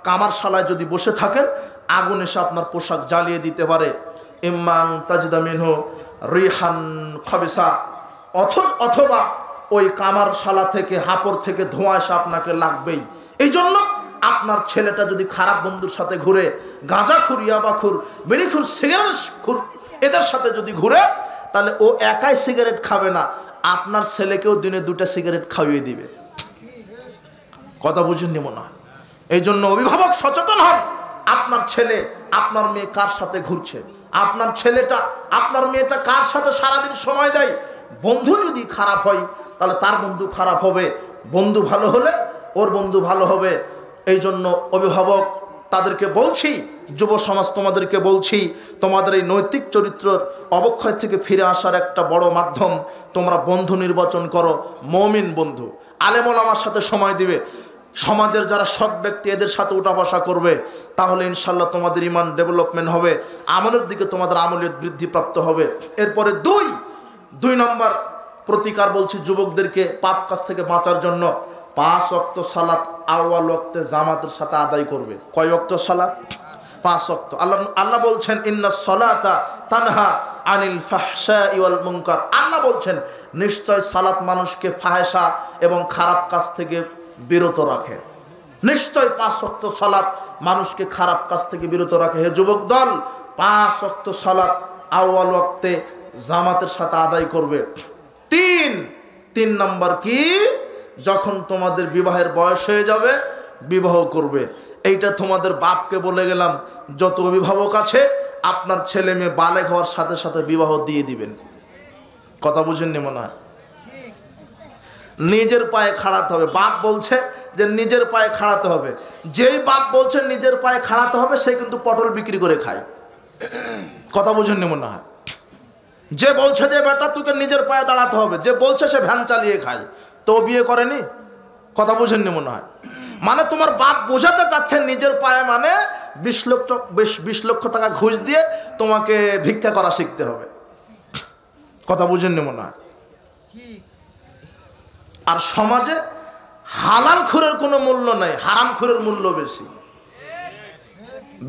কামারশালায় যদি বসে থাকেন, আগুন এসে আপনার পোশাক জ্বালিয়ে দিতে পারে। ইম্মাং তাজদা মিনহু রিহান খাবিসা, অথবা ওই কামারশালা থেকে, হাপড় থেকে ধোঁয়া এসে আপনাকে লাগবেই। এই জন্য আপনার ছেলেটা যদি খারাপ বন্ধুর সাথে ঘুরে, গাঁজাখুর, ইয়াবাখুর, বিড়িখুর, সিগারেট খুর, এদের সাথে যদি ঘুরে, তাহলে ও একাই সিগারেট খাবে না, আপনার ছেলেকেও দিনে 2টা সিগারেট খাইয়ে দিবে। কথা বুঝেননি মনে হয়? এই জন্য অভিভাবক সচেতন হন। আপনার ছেলে, আপনার মেয়ে কার সাথে ঘুরছে, আপনার ছেলেটা, আপনার মেয়েটা কার সাথে সারাদিন সময় দেয়। বন্ধু যদি খারাপ হয়, তাহলে তার বন্ধু খারাপ হবে, বন্ধু ভালো হলে ওর বন্ধু ভালো হবে। এই জন্য অভিভাবক তাদেরকে বলছি, যুব সমাজ তোমাদেরকে বলছি, তোমাদের এই নৈতিক চরিত্রের অবক্ষয় থেকে ফিরে আসার একটা বড় মাধ্যম, তোমরা বন্ধু নির্বাচন করো, মুমিন বন্ধু, আলেম ওলামার সাথে সময় দিবে, সমাজের যারা সৎ ব্যক্তি এদের সাথে উঠা বসা করবে, তাহলে ইনশাল্লাহ তোমাদের ইমান ডেভেলপমেন্ট হবে, আমলের দিকে তোমাদের আমলিয়ত বৃদ্ধিপ্রাপ্ত হবে। এরপরে দুই নম্বর প্রতিকার বলছি যুবকদেরকে পাপ কাজ থেকে বাঁচার জন্য, 5 ওয়াক্ত সালাত আউয়াল ওয়াক্তে জামাতের সাথে আদায় করবে। কয় ওয়াক্ত সালাত? 5 ওয়াক্ত। আল্লাহ বলছেন ইন্নাস সালাতা তানহা আনিল ফাহশাই ওয়াল মুনকার। আল্লাহ বলছেন নিশ্চয় সালাত মানুষকে ফাহেসা এবং খারাপ কাজ থেকে বিরত রাখে। নিশ্চয় 5 ওয়াক্ত সালাত মানুষকে খারাপ কাজ থেকে বিরত রাখে। হে যুবক দল, 5 ওয়াক্ত সালাত আউয়াল ওয়াক্তে জামাতের সাথে আদায় করবে। 3 নম্বর কি? যখন তোমাদের বিবাহের বয়স হয়ে যাবে, বিবাহ করবে। এইটা তোমাদের বাপকে বলে গেলাম, যত অভিভাবক আছে আপনার ছেলে মেয়ে বালেগ হওয়ার সাথে সাথে বিবাহ দিয়ে দিবেন। কথা বুঝেননি মনে হয়? নিজের পায়ে খাড়াতে হবে। বাপ বলছে যে নিজের পায়ে খাড়াতে হবে। যেই বাপ বলছে নিজের পায়ে খাড়াতে হবে, সে কিন্তু পটল বিক্রি করে খায়। কথা বুঝেননি মনে হয়? যে বলছে যে বেটা তোকে নিজের পায়ে দাঁড়াতে হবে, যে বলছে সে ভ্যান চালিয়ে খায়, তো বিয়ে করেনি। কথা বুঝেননি মনে হয়? মানে তোমার বাপ বোঝাতে চাচ্ছেন নিজের পায়ে মানে 20 লক্ষ টাকা ঘুষ দিয়ে তোমাকে ভিক্ষা করা শিখতে হবে। কথা বুঝেননি মনে হয়? আর সমাজে হালাল খুরের কোনো মূল্য নাই, হারাম খুরের মূল্য বেশি।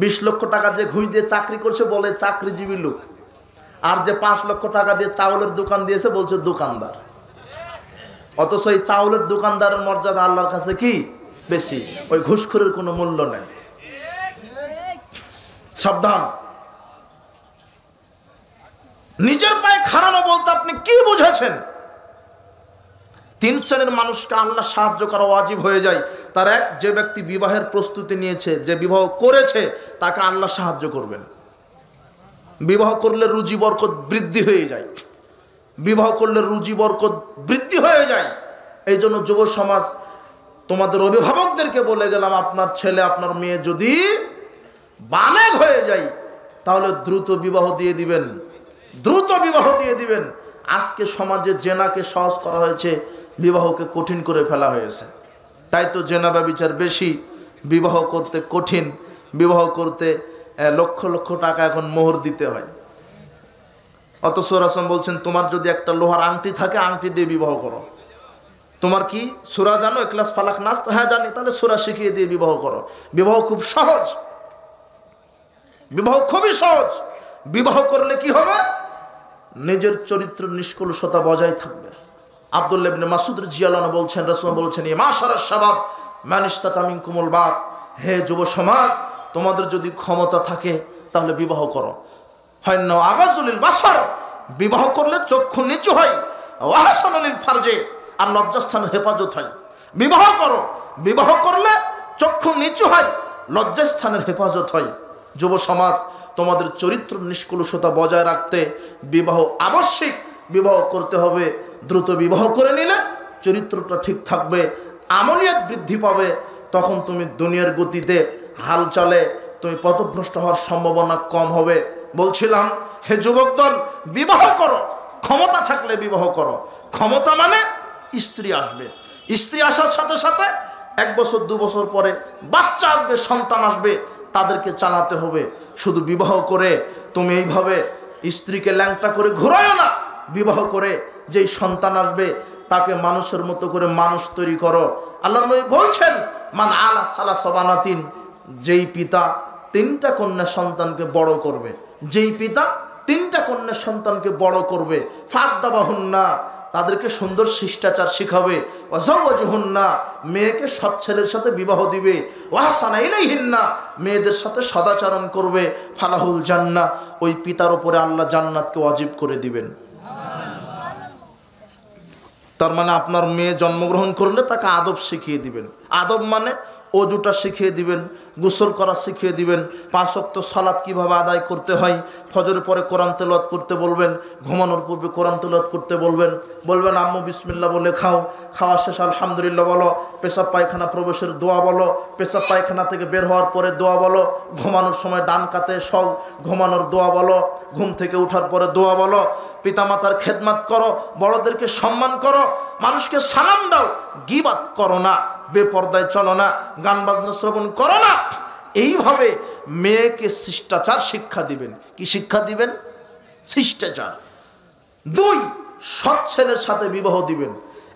20 লক্ষ টাকা যে ঘুষ দিয়ে চাকরি করছে বলে চাকরিজীবী লোক, আর যে 5 লক্ষ টাকা দিয়ে চাউলের দোকান দিয়েছে বলছে দোকানদার। অথচ এই চাউলের দোকানদারের মর্যাদা আল্লাহর কাছে কি বেশি। ওই ঘুষখোরের কোনো মূল্য নেই। সাবধান। নিজের পায়ে খাড়ানো বলতে আপনি কি বুঝেছেন? 3 শ্রেণীর মানুষকে আল্লাহ সাহায্য করা ওয়াজিব হয়ে যায়। তার এক, যে ব্যক্তি বিবাহের প্রস্তুতি নিয়েছে, যে বিবাহ করেছে, তাকে আল্লাহ সাহায্য করবেন। বিবাহ করলে রুজি বরকত বৃদ্ধি হয়ে যায়। বিবাহ করলে রুজি বরকত বৃদ্ধি হয়ে যায়। এই জন্য যুব সমাজ তোমাদের অভিভাবকদেরকে বলে গেলাম, আপনার ছেলে আপনার মেয়ে যদি বালেগ হয়ে যায়, তাহলে দ্রুত বিবাহ দিয়ে দিবেন, দ্রুত বিবাহ দিয়ে দিবেন। আজকে সমাজে জেনাকে সহজ করা হয়েছে, বিবাহকে কঠিন করে ফেলা হয়েছে। তাই তো জেনা ব্যভিচার বেশি, বিবাহ করতে কঠিন, বিবাহ করতে লক্ষ লক্ষ টাকা এখন মোহর দিতে হয়। অথচ রাসূল বলছেন তোমার যদি একটা লোহার আংটি থাকে, আংটি দিয়ে বিবাহ করো। তোমার কি সূরা জানো, ইখলাস ফালাক নাস? হ্যাঁ জানি। তাহলে সূরা শিখিয়ে দিয়ে বিবাহ করো। বিবাহ খুব সহজ, বিবাহ খুবই সহজ। বিবাহ করলে কি হবে? নিজের চরিত্র নিষ্কলুষতা বজায় থাকবে। আব্দুল্লাহ ইবনে মাসউদ রাদিয়াল্লাহু আনহু বলছেন, রাসূল বলছেন, মাশারাশ শাবাব মান ইসতাতা মিনকুমুল বাত, হে যুব সমাজ, তোমাদের যদি ক্ষমতা থাকে তাহলে বিবাহ করো। হয় না আগাজুলিল বাসার, বিবাহ করলে চক্ষু নিচু হয়, ওয়াহসানুল ফারজে, আর লজ্জাস্থানের হেফাজত হয়। বিবাহ করো, বিবাহ করলে চক্ষু নিচু হয়, লজ্জাস্থানের হেফাজত হয়। যুব সমাজ, তোমাদের চরিত্র নিষ্কলুষতা বজায় রাখতে বিবাহ আবশ্যিক, বিবাহ করতে হবে। দ্রুত বিবাহ করে নিলে চরিত্রটা ঠিক থাকবে, আমলিয়াত বৃদ্ধি পাবে, তখন তুমি দুনিয়ার গতিতে হাল চালে তুমি পথভ্রষ্ট হওয়ার সম্ভাবনা কম হবে। বলছিলাম, হে যুবক দল, বিবাহ করো, ক্ষমতা থাকলে বিবাহ করো। ক্ষমতা মানে স্ত্রী আসবে, স্ত্রী আসার সাথে সাথে 1 বছর 2 বছর পরে বাচ্চা আসবে, সন্তান আসবে, তাদেরকে চালাতে হবে। শুধু বিবাহ করে তুমি এইভাবে স্ত্রীকে ল্যাংটা করে ঘুরায়ও না। বিবাহ করে যেই সন্তান আসবে তাকে মানুষের মতো করে মানুষ তৈরি করো। আল্লাহর নবী বলছেন, মান আলা সালাসা বানাতিন, যেই পিতা 3টা কন্যা সন্তানকে বড় করবে, যেই পিতা 3টা কন্যা সন্তানকে বড় করবে, ফাদ্দাবাহুন্না, তাদেরকে সুন্দর শিষ্টাচার শিখাবে, ওয়াজাওয়াজুহুন্না, মেয়েকে সৎ ছেলের সাথে বিবাহ দিবে, ওয়াহসানা ইলাইহিন্না, মেয়েদের সাথে সদাচরণ করবে, ফালাহুল জান্নাহ, ওই পিতার উপরে আল্লাহ জান্নাতকে ওয়াজিব করে দিবেন। তার মানে আপনার মেয়ে জন্মগ্রহণ করলে তাকে আদব শিখিয়ে দিবেন। আদব মানে অজুটা শিখিয়ে দিবেন, গোসল করা শিখিয়ে দিবেন, 5 ওয়াক্ত সালাত কিভাবে আদায় করতে হয়, ফজরের পরে কোরআন তেলাওয়াত করতে বলবেন, ঘুমানোর পূর্বে কোরআন তেলাওয়াত করতে বলবেন, বলবেন আম্মু বিসমিল্লাহ বলে খাও, খাওয়া শেষ আলহামদুলিল্লাহ বলো, পেশাব পায়খানা প্রবেশের দোয়া বলো, পেশাব পায়খানা থেকে বের হওয়ার পরে দোয়া বলো, ঘুমানোর সময় ডান কাতে সব ঘুমানোর দোয়া বলো, ঘুম থেকে ওঠার পরে দোয়া বলো, পিতামাতার খেদমত করো, বড়দেরকে সম্মান করো, মানুষকে সালাম দাও, গীবাত করো না, বেপর্দায় চলো না, গান বাজনা শ্রবণ করো না। এইভাবে মেয়েকে শিষ্টাচার শিক্ষা দিবেন। কি শিক্ষা দিবেন? শিষ্টাচার। 2, সৎ ছেলের সাথে বিবাহ দিবেন।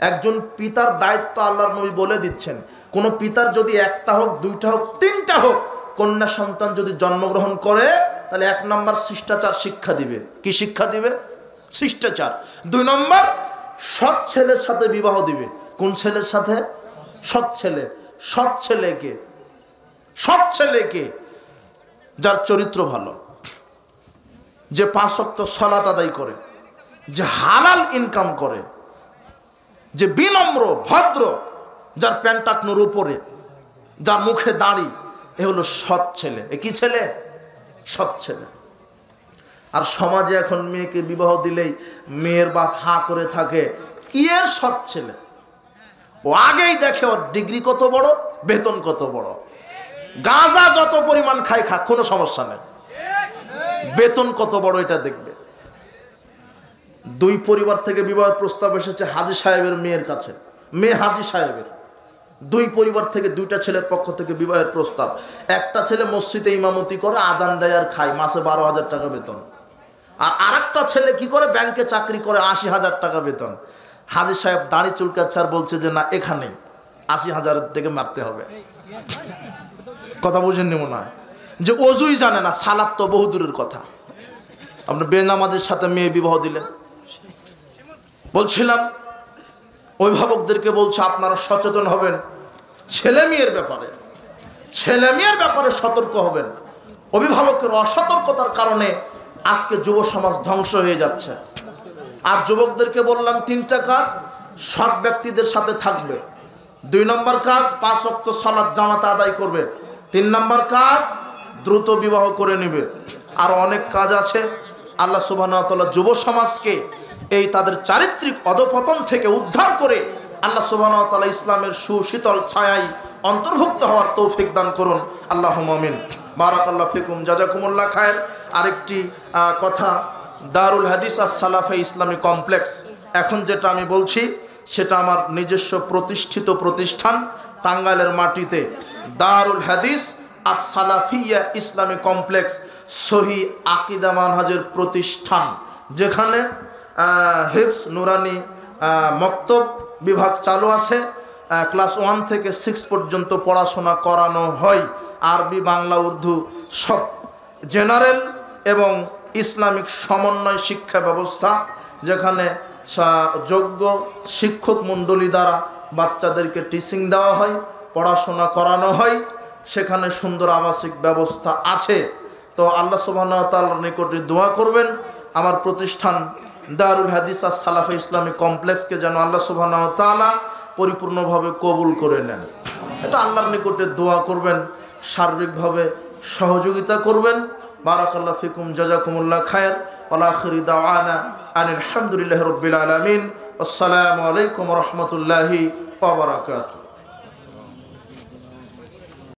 একজন পিতার দায়িত্ব আল্লাহর নবী বলে দিচ্ছেন, কোনো পিতার যদি 1টা হোক, 2টা হোক, 3টা হোক কন্যা সন্তান যদি জন্মগ্রহণ করে, তাহলে 1 নম্বর শিষ্টাচার শিক্ষা দিবে। কি শিক্ষা দিবে? শিষ্টাচার। 2 নম্বর, সৎ ছেলের সাথে বিবাহ দিবে। কোন ছেলের সাথে? সৎ ছেলে। সৎ ছেলেকে, সৎ ছেলেকে যার চরিত্র ভালো, যে 5 ওয়াক্ত সালাত আদায় করে, যে হালাল ইনকাম করে, যে বিনম্র ভদ্র, যার প্যান্ট টাকনোর উপরে, যার মুখে দাড়ি, এ হলো সৎ ছেলে। এ কি ছেলে? সৎ ছেলে। আর সমাজে এখন মেয়েকে বিবাহ দিলেই মেয়ের বাপ হাঁ করে থাকে, কি এর সৎ ছেলে? ও আগেই দেখে ওর ডিগ্রি কত বড়, বেতন কত বড়, গাঁজা যত পরিমাণ খায় খাক, কোনো সমস্যা নেই, বেতন কত বড় এটা দেখবে। 2 পরিবার থেকে বিবাহের প্রস্তাব এসেছে হাজী সাহেবের মেয়ের কাছে, মেয়ে হাজী সাহেবের। 2 পরিবার থেকে 2টা ছেলের পক্ষ থেকে বিবাহের প্রস্তাব। একটা ছেলে মসজিদে ইমামতি করে, আজান দেয় আর খায়, মাসে 12,000 টাকা বেতন। আর আরেকটা ছেলে কি করে, ব্যাংকে চাকরি করে, 80,000 টাকা বেতন। হাজী সাহেব দাড়ি চুলকাচ্ছে আর বলছে যে না, এখানে 80,000 থেকে মারতে হবে। কথা বুঝেননি মনে হয়? যে অজুই জানে না, সালাত তো বহু দূরের কথা। আপনি বেনামাজের সাথে মেয়ে বিবাহ দিলেন। বলছিলাম অভিভাবকদেরকে বলছে, আপনারা সচেতন হবেন ছেলে মেয়ের ব্যাপারে, ছেলে মেয়ের ব্যাপারে সতর্ক হবেন। অভিভাবকের অসতর্কতার কারণে আজকে যুব সমাজ ধ্বংস হয়ে যাচ্ছে। আর যুবকদেরকে বললাম 3টা কাজ সৎ ব্যক্তিদের সাথে থাকবে। 2 নম্বর কাজ 5 ওয়াক্ত সালাত জামাতে আদায় করবে। 3 নম্বর কাজ দ্রুত বিবাহ করে নেবে। আর অনেক কাজ আছে। আল্লাহ সুবহানাহু ওয়া তাআলা যুব সমাজকে এই তাদের চারিত্রিক অধপতন থেকে উদ্ধার করে আল্লাহ সুবহানাহু ওয়া তাআলা ইসলামের সুশীতল ছায়ায় অন্তর্ভুক্ত হওয়ার তৌফিক দান করুন। আল্লাহুম্মা আমিন। বারাকাল্লাহু ফিকুম, জাযাকুমুল্লাহ খায়ের। আরেকটি কথা, দারুল হাদিস আস-সালাফে ইসলামী কমপ্লেক্স, এখন যেটা আমি বলছি সেটা আমার নিজস্ব প্রতিষ্ঠিত প্রতিষ্ঠান, টাঙ্গাইলের মাটিতে দারুল হাদিস আস-সালাফিয়া ইসলামী কমপ্লেক্স, সহি আকিদা মানহাজের প্রতিষ্ঠান, যেখানে হিফজ নুরানি মক্তব বিভাগ চালু আছে। ক্লাস 1 থেকে 6 পর্যন্ত পড়াশোনা করানো হয়, আরবি, বাংলা, উর্দু সব, জেনারেল এবং ইসলামিক সমন্বয় শিক্ষা ব্যবস্থা, যেখানে যোগ্য শিক্ষক মণ্ডলী দ্বারা বাচ্চাদেরকে টিচিং দেওয়া হয়, পড়াশোনা করানো হয়, সেখানে সুন্দর আবাসিক ব্যবস্থা আছে। তো আল্লাহ সুবহানাহু ওয়া তাআলার নিকটে দোয়া করবেন আমার প্রতিষ্ঠান দারুল হাদিস আর সালাফে ইসলামী কমপ্লেক্সকে যেন আল্লাহ সুবহানাহু ওয়া তাআলা পরিপূর্ণভাবে কবুল করে নেন। এটা আল্লাহর নিকটে দোয়া করবেন, সার্বিকভাবে সহযোগিতা করবেন। বারাকাল্লাহু ফিকুম, জাযাকুমুল্লাহ খায়র। ওয়া আখিরু দাওয়ানা আনিল হামদুলিল্লাহি রাব্বিল আলামিন। আসসালামু আলাইকুম ওয়া রাহমাতুল্লাহি ওয়া বারাকাতুহু।